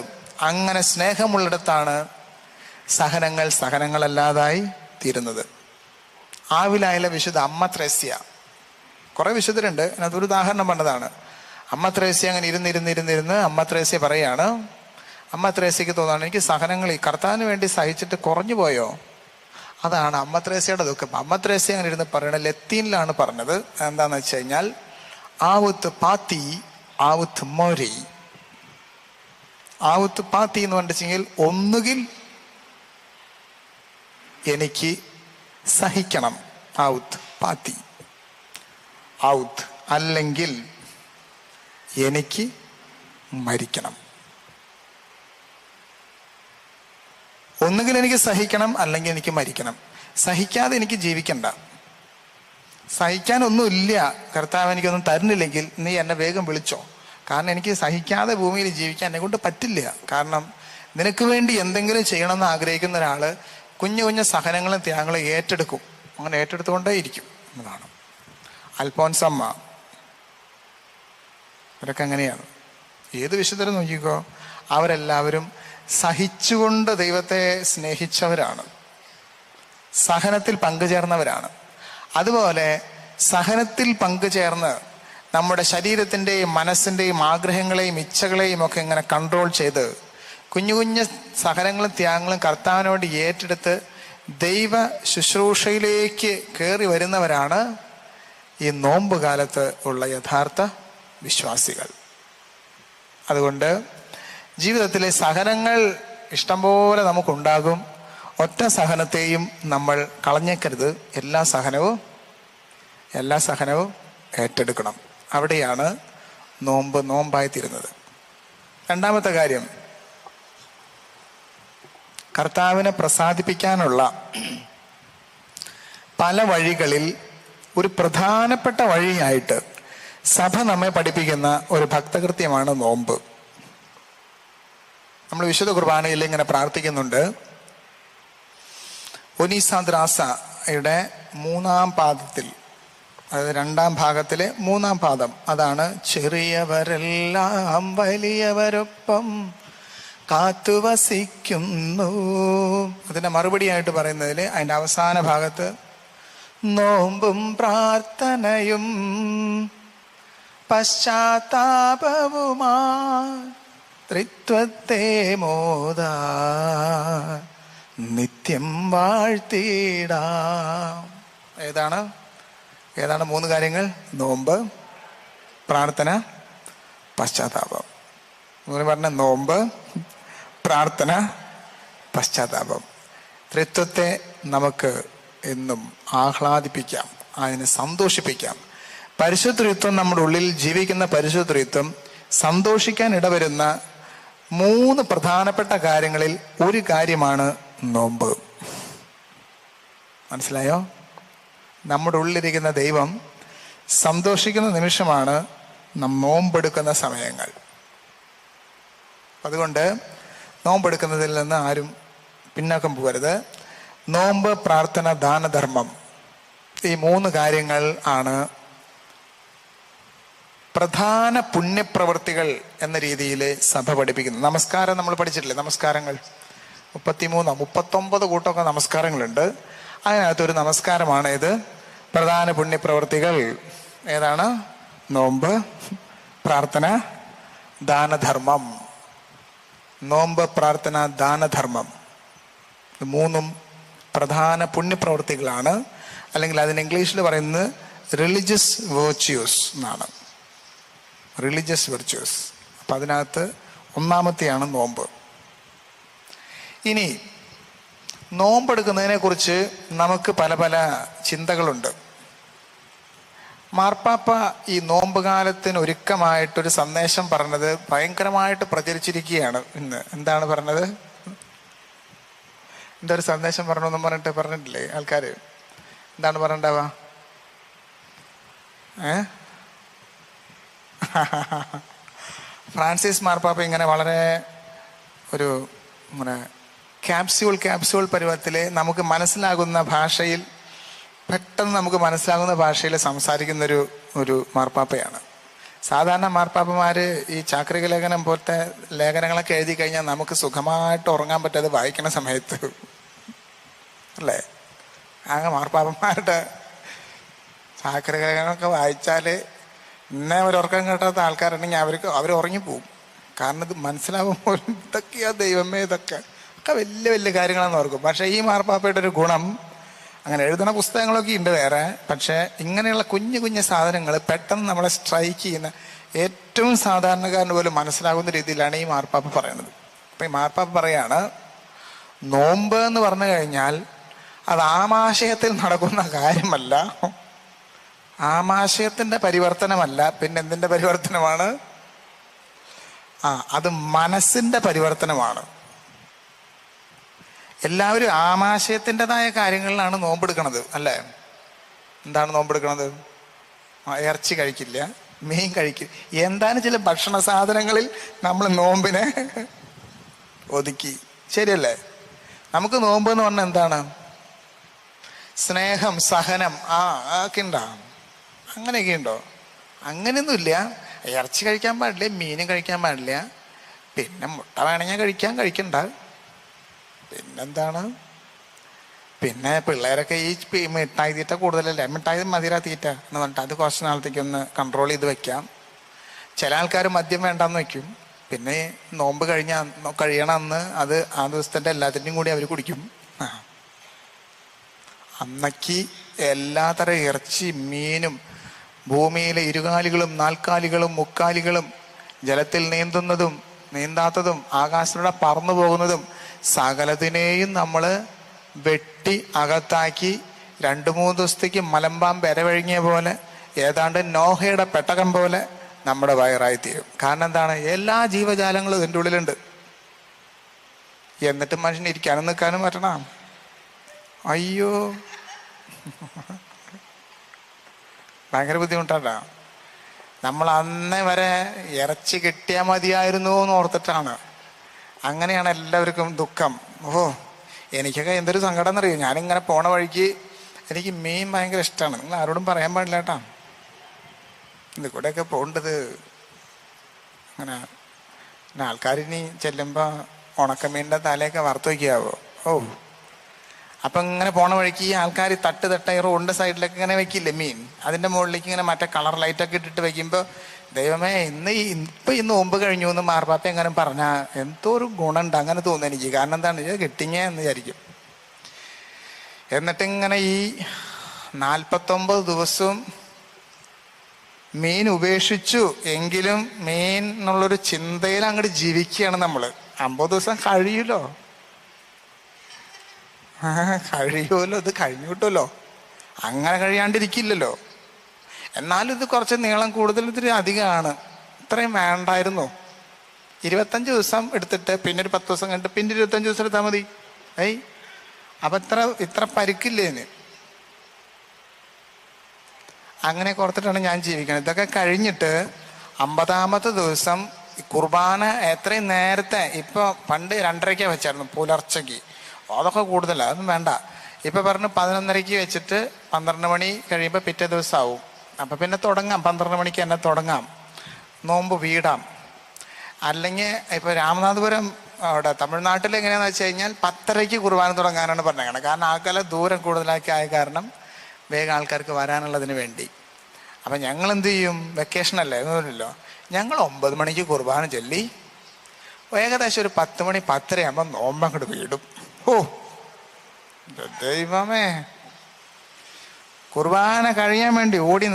അങ്ങനെ സ്നേഹമുള്ളിടത്താണ് സഹനങ്ങളല്ലാതായി തീരുന്നത്. ആവിലായിലെ വിശുദ്ധ അമ്മ ത്രേസ്യ, കുറെ വിശുദ്ധരുണ്ട്, അതിനകത്തൊരു ഉദാഹരണം പറഞ്ഞതാണ്. അമ്മ ത്രേസ്യ അങ്ങനെ ഇരുന്ന് അമ്മ ത്രേസ്യ പറയാണ്, അമ്മ ത്രേസ്യക്ക് തോന്നാണ് എനിക്ക് സഹനങ്ങൾ ഈ കർത്താവിന് വേണ്ടി സഹിച്ചിട്ട് കുറഞ്ഞു പോയോ. അതാണ് അമ്മ ത്രേസ്യയുടെ ദുഃഖം. അമ്മ ത്രേസ്യ അങ്ങനെ ഇരുന്ന് പറയണത് ലത്തീനിലാണ് പറഞ്ഞത്. എന്താന്ന് വെച്ച് കഴിഞ്ഞാൽ ആവുത്ത് പാത്തി ആവുത്ത് മോരി. ആവുത്ത് പാത്തി എന്ന് പറഞ്ഞിട്ടുണ്ടെങ്കിൽ ഒന്നുകിൽ എനിക്ക് സഹിക്കണം, ആവുത്ത് പാത്തി ഔത്ത്, അല്ലെങ്കിൽ എനിക്ക് മരിക്കണം. ഒന്നുകിൽ എനിക്ക് സഹിക്കണം, അല്ലെങ്കിൽ എനിക്ക് മരിക്കണം. സഹിക്കാതെ എനിക്ക് ജീവിക്കണ്ട. സഹിക്കാനൊന്നുമില്ല, കർത്താവ് എനിക്കൊന്നും തരുന്നില്ലെങ്കിൽ നീ എന്നെ വേഗം വിളിച്ചോ. കാരണം എനിക്ക് സഹിക്കാതെ ഭൂമിയിൽ ജീവിക്കാൻ എന്നെ കൊണ്ട് പറ്റില്ല. കാരണം നിനക്ക് വേണ്ടി എന്തെങ്കിലും ചെയ്യണമെന്ന് ആഗ്രഹിക്കുന്ന ഒരാള് കുഞ്ഞു കുഞ്ഞു സഹനങ്ങളും ത്യാഗങ്ങളും ഏറ്റെടുക്കും. അങ്ങനെ ഏറ്റെടുത്തുകൊണ്ടേ ഇരിക്കും എന്നതാണ്. അൽഫോൻസമ്മ, ഇവരൊക്കെ അങ്ങനെയാണ്. ഏത് വിശുദ്ധരും നോക്കിക്കോ, അവരെല്ലാവരും സഹിച്ചുകൊണ്ട് ദൈവത്തെ സ്നേഹിച്ചവരാണ്, സഹനത്തിൽ പങ്കുചേർന്നവരാണ്. അതുപോലെ സഹനത്തിൽ പങ്കുചേർന്ന് നമ്മുടെ ശരീരത്തിൻ്റെയും മനസ്സിൻ്റെയും ആഗ്രഹങ്ങളെയും ഇച്ഛകളെയും ഒക്കെ ഇങ്ങനെ കൺട്രോൾ ചെയ്ത് കുഞ്ഞു കുഞ്ഞു സഹനങ്ങളും ത്യാഗങ്ങളും കർത്താവിനോട് ഏറ്റെടുത്ത് ദൈവ ശുശ്രൂഷയിലേക്ക് കയറി വരുന്നവരാണ് ഈ നോമ്പ് കാലത്ത് ഉള്ള യഥാർത്ഥ വിശ്വാസികൾ. അതുകൊണ്ട് ജീവിതത്തിലെ സഹനങ്ങൾ ഇഷ്ടംപോലെ നമുക്കുണ്ടാകും. ഒറ്റ സഹനത്തെയും നമ്മൾ കളഞ്ഞേക്കരുത്. എല്ലാ സഹനവും ഏറ്റെടുക്കണം. അവിടെയാണ് നോമ്പായി തീരുന്നത്. രണ്ടാമത്തെ കാര്യം, കർത്താവിനെ പ്രസാദിപ്പിക്കാനുള്ള പല വഴികളിൽ ഒരു പ്രധാനപ്പെട്ട വഴിയായിട്ട് സഭ നമ്മെ പഠിപ്പിക്കുന്ന ഒരു ഭക്തകൃത്യമാണ് നോമ്പ്. നമ്മൾ വിശുദ്ധ കുർബാനയിൽ ഇങ്ങനെ പ്രാർത്ഥിക്കുന്നുണ്ട്. ഒനീസാദ്രാസയുടെ 3-ാം പാദത്തിൽ, അതായത് 2-ാം ഭാഗത്തിലെ 3-ാം പാദം, അതാണ് ചെറിയവരെല്ലാം വലിയവരൊപ്പം കാത്തുവസിക്കുന്നു. അതിന്റെ മറുപടിയായിട്ട് പറയുന്നതിൽ അതിന്റെ അവസാന ഭാഗത്ത് നോമ്പും പ്രാർത്ഥനയും പശ്ചാത്താപവുമാ ത്രിത്വത്തെ മോദാ നിത്യം വാഴ്ത്തിടാം. ഏതാണ് 3 കാര്യങ്ങൾ? നോമ്പ്, പ്രാർത്ഥന, പശ്ചാത്താപം. പറഞ്ഞ നോമ്പ്, പ്രാർത്ഥന, പശ്ചാത്താപം. ത്രിത്വത്തെ നമുക്ക് എന്നും ആഹ്ലാദിപ്പിക്കാം, അതിനെ സന്തോഷിപ്പിക്കാം. പരിശുദ്ധ ത്രിത്വം നമ്മുടെ ഉള്ളിൽ ജീവിക്കുന്ന പരിശുദ്ധ ത്രിത്വം സന്തോഷിക്കാൻ ഇടവരുന്ന 3 പ്രധാനപ്പെട്ട കാര്യങ്ങളിൽ ഒരു കാര്യമാണ് നോമ്പ്. മനസ്സിലായോ? നമ്മുടെ ഉള്ളിലിരിക്കുന്ന ദൈവം സന്തോഷിക്കുന്ന നിമിഷമാണ് നോമ്പെടുക്കുന്ന സമയങ്ങൾ. അതുകൊണ്ട് നോമ്പെടുക്കുന്നതിൽ നിന്ന് ആരും പിന്നാക്കം പോകരുത്. നോമ്പ്, പ്രാർത്ഥന, ദാനധർമ്മം, ഈ 3 കാര്യങ്ങൾ ആണ് പ്രധാന പുണ്യപ്രവൃത്തികൾ എന്ന രീതിയിൽ സഭ പഠിപ്പിക്കുന്നത്. നമസ്കാരം നമ്മൾ പഠിച്ചിട്ടില്ലേ? നമസ്കാരങ്ങൾ 39 കൂട്ടമൊക്കെ നമസ്കാരങ്ങളുണ്ട്. അതിനകത്തൊരു നമസ്കാരമാണ് ഇത്. പ്രധാന പുണ്യപ്രവൃത്തികൾ ഏതാണ്? നോമ്പ്, പ്രാർത്ഥന, ദാനധർമ്മം. നോമ്പ്, പ്രാർത്ഥന, ദാനധർമ്മം, 3 പ്രധാന പുണ്യപ്രവൃത്തികളാണ്. അല്ലെങ്കിൽ അതിന് ഇംഗ്ലീഷിൽ പറയുന്നത് റിലീജിയസ് വെർച്യൂസ് എന്നാണ്. Religious virtues. അപ്പം അതിനകത്ത് 1-ാമത്തെയാണ് നോമ്പ്. ഇനി നോമ്പെടുക്കുന്നതിനെ കുറിച്ച് നമുക്ക് പല പല ചിന്തകളുണ്ട്. മാർപ്പാപ്പ ഈ നോമ്പ് കാലത്തിന് ഒരുക്കമായിട്ടൊരു സന്ദേശം പറഞ്ഞത് ഭയങ്കരമായിട്ട് പ്രചരിച്ചിരിക്കുകയാണ് ഇന്ന്. എന്താണ് പറഞ്ഞത്? എന്താ ഒരു സന്ദേശം പറഞ്ഞെന്നും പറഞ്ഞിട്ടില്ലേ ആൾക്കാർ? എന്താണ് പറഞ്ഞിട്ടുണ്ടാവുക? ഫ്രാൻസിസ് മാർപ്പാപ്പ ഇങ്ങനെ വളരെ ഒരു ഇങ്ങനെ ക്യാപ്സ്യൂൾ പരുവത്തിൽ നമുക്ക് മനസ്സിലാകുന്ന ഭാഷയിൽ, പെട്ടെന്ന് നമുക്ക് മനസ്സിലാകുന്ന ഭാഷയിൽ സംസാരിക്കുന്നൊരു മാർപ്പാപ്പയാണ്. സാധാരണ മാർപ്പാപ്പമാര് ഈ ചാക്രിക ലേഖനം പോലത്തെ ലേഖനങ്ങളൊക്കെ എഴുതി കഴിഞ്ഞാൽ നമുക്ക് സുഖമായിട്ട് ഉറങ്ങാൻ പറ്റാതെ വായിക്കുന്ന സമയത്ത് അല്ലേ? അങ്ങ് മാർപ്പാപ്പന്മാരുടെ ചാക്രിക ലേഖനമൊക്കെ വായിച്ചാൽ ഇന്നേ ഒരു ഉറക്കം കിട്ടാത്ത ആൾക്കാരുണ്ടെങ്കിൽ അവർ ഉറങ്ങിപ്പോവും. കാരണം ഇത് മനസ്സിലാവുമ്പോൾ ഇതൊക്കെയാ ദൈവമേ, ഇതൊക്കെ വലിയ വലിയ കാര്യങ്ങളാണെന്ന് ഓർക്കും. പക്ഷേ ഈ മാർപ്പാപ്പയുടെ ഒരു ഗുണം, അങ്ങനെ എഴുതുന്ന പുസ്തകങ്ങളൊക്കെ ഉണ്ട് വേറെ, പക്ഷേ ഇങ്ങനെയുള്ള കുഞ്ഞു കുഞ്ഞു സാധനങ്ങൾ പെട്ടെന്ന് നമ്മളെ സ്ട്രൈക്ക് ചെയ്യുന്ന, ഏറ്റവും സാധാരണക്കാരന് പോലും മനസ്സിലാകുന്ന രീതിയിലാണ് ഈ മാർപ്പാപ്പ പറയുന്നത്. അപ്പം ഈ മാർപ്പാപ്പ പറയാണ്, നോമ്പ് എന്ന് പറഞ്ഞു കഴിഞ്ഞാൽ അത് ആമാശയത്തിൽ നടക്കുന്ന കാര്യമല്ല, ആമാശയത്തിന്റെ പരിവർത്തനമല്ല, പിന്നെ എന്തിന്റെ പരിവർത്തനമാണ്? അത് മനസ്സിന്റെ പരിവർത്തനമാണ്. എല്ലാവരും ആമാശയത്തിൻ്റെതായ കാര്യങ്ങളിലാണ് നോമ്പെടുക്കണത്, അല്ലേ? എന്താണ് നോമ്പെടുക്കണത്? ഇറച്ചി കഴിക്കില്ല, മീൻ കഴിക്കില്ല. എന്താണ് ചില ഭക്ഷണ സാധനങ്ങളിൽ നമ്മൾ നോമ്പിനെ ഒതുക്കി, ശരിയല്ലേ? നമുക്ക് നോമ്പ് എന്ന് പറഞ്ഞാൽ എന്താണ്? സ്നേഹം, സഹനം, ഒക്കെ ഉണ്ടോ? അങ്ങനെയൊക്കെ ഉണ്ടോ? അങ്ങനെയൊന്നുമില്ല. ഇറച്ചി കഴിക്കാൻ പാടില്ല, മീനും കഴിക്കാൻ പാടില്ല, പിന്നെ മുട്ട വേണമെങ്കിൽ കഴിക്കണ്ട. പിന്നെന്താണ്? പിന്നെ പിള്ളേരൊക്കെ ഈ മിഠായി തീറ്റ കൂടുതലല്ലേ, മിഠായി മധുര തീറ്റ എന്ന് പറഞ്ഞിട്ട് അത് കുറച്ച് നാളത്തേക്ക് ഒന്ന് കൺട്രോൾ ചെയ്ത് വെക്കാം. ചില ആൾക്കാർ മദ്യം വേണ്ടാന്ന് വെക്കും. പിന്നെ നോമ്പ് കഴിയണ അന്ന് അത് ആ ദിവസത്തെ എല്ലാത്തിൻ്റെയും കൂടി അവർ കുടിക്കും. അന്നക്ക് എല്ലാത്തരം ഇറച്ചി, മീനും, ഭൂമിയിലെ ഇരുകാലികളും നാൽക്കാലികളും മുക്കാലികളും, ജലത്തിൽ നീന്തുന്നതും നീന്താത്തതും ആകാശത്തിലൂടെ പറന്നു പോകുന്നതും സകലത്തിനെയും നമ്മൾ വെട്ടി അകത്താക്കി 2-3 ദിവസത്തേക്ക് മലമ്പാമ്പ് ഇരവഴിങ്ങിയ പോലെ, ഏതാണ്ട് നോഹയുടെ പെട്ടകം പോലെ നമ്മുടെ വയറായി തീരും. കാരണം എന്താണ്? എല്ലാ ജീവജാലങ്ങളും ഇതിൻ്റെ ഉള്ളിലുണ്ട്. എന്നിട്ട് മനുഷ്യന് ഇരിക്കാനും നിൽക്കാനും പറ്റണം. അയ്യോ, ഭയങ്കര ബുദ്ധിമുട്ടാണ്. നമ്മൾ അന്നേ വരെ ഇറച്ചി കിട്ടിയാൽ മതിയായിരുന്നു എന്ന് ഓർത്തിട്ടാണ്. അങ്ങനെയാണ് എല്ലാവർക്കും ദുഃഖം. എനിക്കൊക്കെ എന്തൊരു സങ്കടം എന്നറിയോ? ഞാനിങ്ങനെ പോണ വഴിക്ക് എനിക്ക് മീൻ ഭയങ്കര ഇഷ്ടമാണ്. നിങ്ങൾ ആരോടും പറയാൻ പാടില്ല കേട്ടാ, ഇത് കൂടെയൊക്കെ പോകേണ്ടത്. അങ്ങനെ പിന്നെ ആൾക്കാരിനി ചെല്ലുമ്പോൾ ഉണക്കമീനിൻ്റെ തലയൊക്കെ വറുത്ത് വയ്ക്കാവോ? അപ്പം ഇങ്ങനെ പോണ വഴിക്ക് ഈ ആൾക്കാർ തട്ടായി റോഡിൻ്റെ സൈഡിലൊക്കെ ഇങ്ങനെ വെക്കില്ലേ മീൻ, അതിൻ്റെ മുകളിലേക്ക് ഇങ്ങനെ മറ്റേ കളർ ലൈറ്റൊക്കെ ഇട്ടിട്ട് വെക്കുമ്പോൾ, ദൈവമേ ഇപ്പം ഇന്ന് നോമ്പ് കഴിഞ്ഞു എന്ന് മാർപ്പാപ്പ എങ്ങനെ പറഞ്ഞാൽ എന്തോ ഒരു ഗുണമുണ്ട് അങ്ങനെ തോന്നുന്നു എനിക്ക്. കാരണം എന്താണ്? ഇത് കിട്ടിങ്ങ എന്ന് വിചാരിക്കും. എന്നിട്ടിങ്ങനെ ഈ 49 ദിവസവും മീൻ ഉപേക്ഷിച്ചു എങ്കിലും മീൻ എന്നുള്ളൊരു ചിന്തയിൽ അങ്ങോട്ട് ജീവിക്കുകയാണ് നമ്മൾ. 50 ദിവസം കഴിയുമല്ലോ, കഴിയുമല്ലോ, ഇത് കഴിഞ്ഞു കിട്ടുമല്ലോ, അങ്ങനെ കഴിയാണ്ടിരിക്കില്ലല്ലോ. എന്നാലും ഇത് കുറച്ച് നീളം കൂടുതൽ, ഇത്തിരി അധികമാണ്. ഇത്രയും വേണ്ടായിരുന്നു. 25 ദിവസം എടുത്തിട്ട് പിന്നെ ഒരു 10 ദിവസം കണ്ടിട്ട് പിന്നെ 25 ദിവസം എടുത്താൽ മതി. അപ്പം ഇത്ര പരിക്കില്ലേന്. അങ്ങനെ ഓർത്തിട്ടാണ് ഞാൻ ജീവിക്കുന്നത്. ഇതൊക്കെ കഴിഞ്ഞിട്ട് 50ാമത്തെ ദിവസം കുർബാന എത്രയും നേരത്തെ, ഇപ്പോൾ പണ്ട് 2:30 വെച്ചായിരുന്നു പുലർച്ചയ്ക്ക്, അതൊക്കെ കൂടുതലാണ്, അതൊന്നും വേണ്ട. ഇപ്പം പറഞ്ഞ് 11:30 വെച്ചിട്ട് 12 മണി കഴിയുമ്പോൾ പിറ്റേ ദിവസം ആവും. അപ്പം പിന്നെ തുടങ്ങാം, 12 മണിക്ക് തന്നെ തുടങ്ങാം, നോമ്പ് വീടാം. അല്ലെങ്കിൽ ഇപ്പോൾ രാമനാഥപുരം അവിടെ തമിഴ്നാട്ടിൽ എങ്ങനെയാണെന്ന് വെച്ച് കഴിഞ്ഞാൽ 10:30 കുർബാന തുടങ്ങാനാണ് പറഞ്ഞത്. കാരണം ആൾക്കാരെ ദൂരം കൂടുതലാക്കി ആയ കാരണം വേഗം ആൾക്കാർക്ക് വരാനുള്ളതിന് വേണ്ടി. അപ്പം ഞങ്ങൾ എന്ത് ചെയ്യും? വെക്കേഷനല്ലേ, ഒന്നുമില്ലല്ലോ, ഞങ്ങൾ 9 മണിക്ക് കുർബാന ചൊല്ലി ഏകദേശം ഒരു 10 മണി 10:30 ആകുമ്പോൾ നോമ്പങ്ങോട്ട് വീടും. ദൈവമേ, കുർബാന കഴിയാൻ വേണ്ടി ഓടി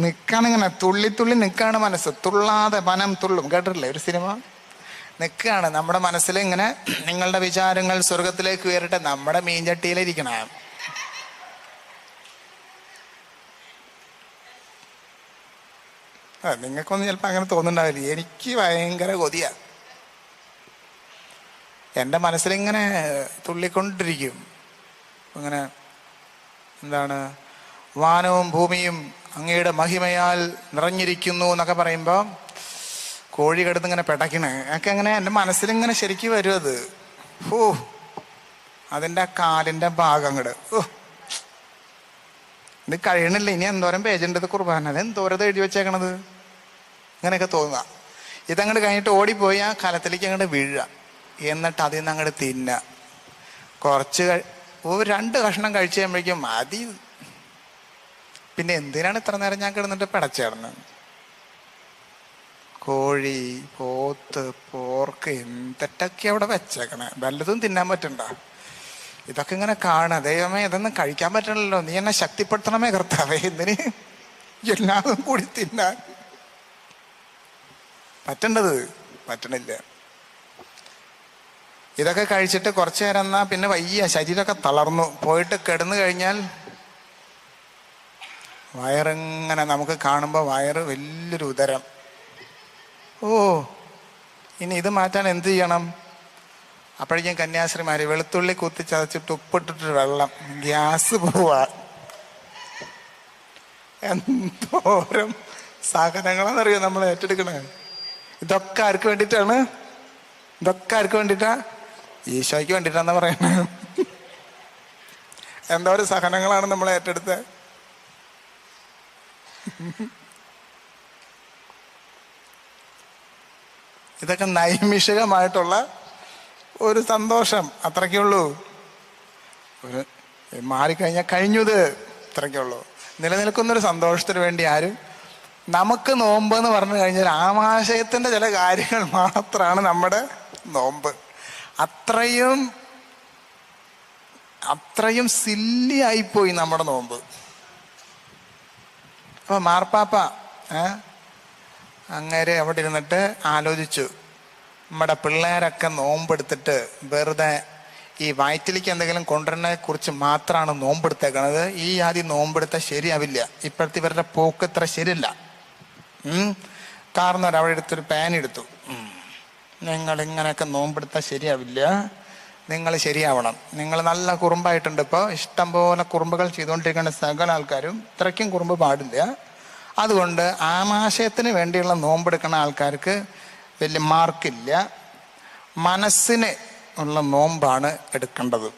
നിൽക്കാണിങ്ങനെ, തുള്ളി നിൽക്കാണ് മനസ്സ്. തുള്ളാതെ മനം തുള്ളും, കേട്ടിട്ടില്ലേ ഒരു സിനിമ? നിൽക്കുകയാണ് നമ്മുടെ മനസ്സിൽ ഇങ്ങനെ, നിങ്ങളുടെ വിചാരങ്ങൾ സ്വർഗത്തിലേക്ക് ഉയരട്ടെ, നമ്മുടെ മീൻചട്ടിയിലിരിക്കണം. നിങ്ങൾക്കൊന്നും ചിലപ്പോൾ അങ്ങനെ തോന്നുന്നുണ്ടാവില്ല. എനിക്ക് ഭയങ്കര കൊതിയാ. എൻ്റെ മനസ്സിലിങ്ങനെ തുള്ളിക്കൊണ്ടിരിക്കും. ഇങ്ങനെ എന്താണ്, വാനവും ഭൂമിയും അങ്ങയുടെ മഹിമയാൽ നിറഞ്ഞിരിക്കുന്നു എന്നൊക്കെ പറയുമ്പോൾ കോഴി കിടന്ന് ഇങ്ങനെ പിടയ്ക്കണേ ഒക്കെ അങ്ങനെ എൻ്റെ മനസ്സിലിങ്ങനെ ശരിക്കും വരും. അത് അതിൻ്റെ കാലിൻ്റെ ഭാഗം അങ്ങോട്ട് ഇത് കഴിയണില്ല, ഇനി എന്തോരം പേജുണ്ടത് കുർബാന, അത് എന്തോരത് എഴുതി വെച്ചേക്കണത്, ഇങ്ങനെയൊക്കെ തോന്നുക. ഇതങ്ങോട്ട് കഴിഞ്ഞിട്ട് ഓടിപ്പോയി ആ കലത്തിലേക്ക് അങ്ങോട്ട് വീഴുക. എന്നിട്ട് അതിൽ നിന്ന് അങ്ങോട്ട് തിന്നുക. കുറച്ച് 2 കഷ്ണം കഴിച്ച് കഴിയുമ്പോഴേക്കും മതി. പിന്നെ എന്തിനാണ് ഇത്ര നേരം ഞാൻ കിടന്നിട്ട് പിടച്ചേർന്ന്? കോഴി, പോത്ത്, പോർക്ക് എന്തൊക്കെ അവിടെ വെച്ചേക്കണേ, വല്ലതും തിന്നാൻ പറ്റണ്ട. ഇതൊക്കെ ഇങ്ങനെ കാണുക. ദൈവമേ, ഇതൊന്നും കഴിക്കാൻ പറ്റണല്ലോ, നീ എന്നെ ശക്തിപ്പെടുത്തണമേ കർത്താവേ, എന്തിന് എല്ലാതും കൂടി തിന്നാൻ പറ്റണില്ല. ഇതൊക്കെ കഴിച്ചിട്ട് കുറച്ചു നേരം എന്നാ പിന്നെ വയ്യ, ശരീരമൊക്കെ തളർന്നു പോയിട്ട് കിടന്നു കഴിഞ്ഞാൽ വയറിങ്ങനെ നമുക്ക് കാണുമ്പോൾ വയറ് വലിയൊരു ഉദരം. ഓ, ഇനി ഇത് മാറ്റാൻ എന്ത് ചെയ്യണം? അപ്പോഴേക്കും കന്യാസ്ത്രീമാര് വെളുത്തുള്ളി കുത്തിച്ചതച്ചിട്ട് ഉപ്പിട്ടിട്ട് വെള്ളം, ഗ്യാസ് പോവാ. എന്തോരം സാധനങ്ങളാണെന്നറിയോ നമ്മൾ ഏറ്റെടുക്കണേ. ഇതൊക്കെ ആർക്ക് വേണ്ടിയിട്ടാണ്? ഇതൊക്കെ ആർക്ക് വേണ്ടിയിട്ടാ? ഈശോയ്ക്ക് വേണ്ടിയിട്ടാന്ന് പറയണേ. എന്തോരം സഹനങ്ങളാണ് നമ്മൾ ഏറ്റെടുത്തത്. ഇതൊക്കെ നൈമിഷികമായിട്ടുള്ള ഒരു സന്തോഷം, അത്രയ്ക്കുള്ളൂ. ഒരു മാറിക്കഴിഞ്ഞാൽ കഴിഞ്ഞത്, അത്രയ്ക്കുള്ളൂ. നിലനിൽക്കുന്നൊരു സന്തോഷത്തിന് വേണ്ടി ആരും, നമുക്ക് നോമ്പ് എന്ന് പറഞ്ഞു കഴിഞ്ഞാൽ ആമാശയത്തിൻ്റെ ചില കാര്യങ്ങൾ മാത്രമാണ് നമ്മുടെ നോമ്പ്. അത്രയും സില്ലി ആയിപ്പോയി നമ്മുടെ നോമ്പ്. അപ്പൊ മാർപ്പാപ്പ അങ്ങേരെ അവിടെ ഇരുന്നിട്ട് ആലോചിച്ചു, നമ്മുടെ പിള്ളേരൊക്കെ നോമ്പെടുത്തിട്ട് വെറുതെ ഈ വയറ്റിലേക്ക് എന്തെങ്കിലും കൊണ്ടുവരുന്നതിനെ കുറിച്ച് മാത്രമാണ് നോമ്പെടുത്തേക്കണത്. ഈ ആദ്യം നോമ്പെടുത്താൽ ശരിയാവില്ല. ഇപ്പോഴത്തെ ഇവരുടെ പോക്ക് ഇത്ര ശരിയല്ല. കാരണം അവിടെ എടുത്തൊരു പാൻ എടുത്തു, നിങ്ങൾ ഇങ്ങനെയൊക്കെ നോമ്പെടുത്താൽ ശരിയാവില്ല, നിങ്ങൾ ശരിയാവണം, നിങ്ങൾ നല്ല കുറുമ്പായിട്ടുണ്ട്. ഇപ്പോൾ ഇഷ്ടംപോലെ കുറുമ്പുകൾ ചെയ്തുകൊണ്ടിരിക്കുന്ന സകല ആൾക്കാരും ഇത്രയ്ക്കും കുറുമ്പ് പാടില്ല. അതുകൊണ്ട് ആമാശയത്തിന് വേണ്ടിയുള്ള നോമ്പെടുക്കുന്ന ആൾക്കാർക്ക് വലിയ മാർക്കില്ല, മനസ്സിന് ഉള്ള നോമ്പാണ് എടുക്കേണ്ടത്.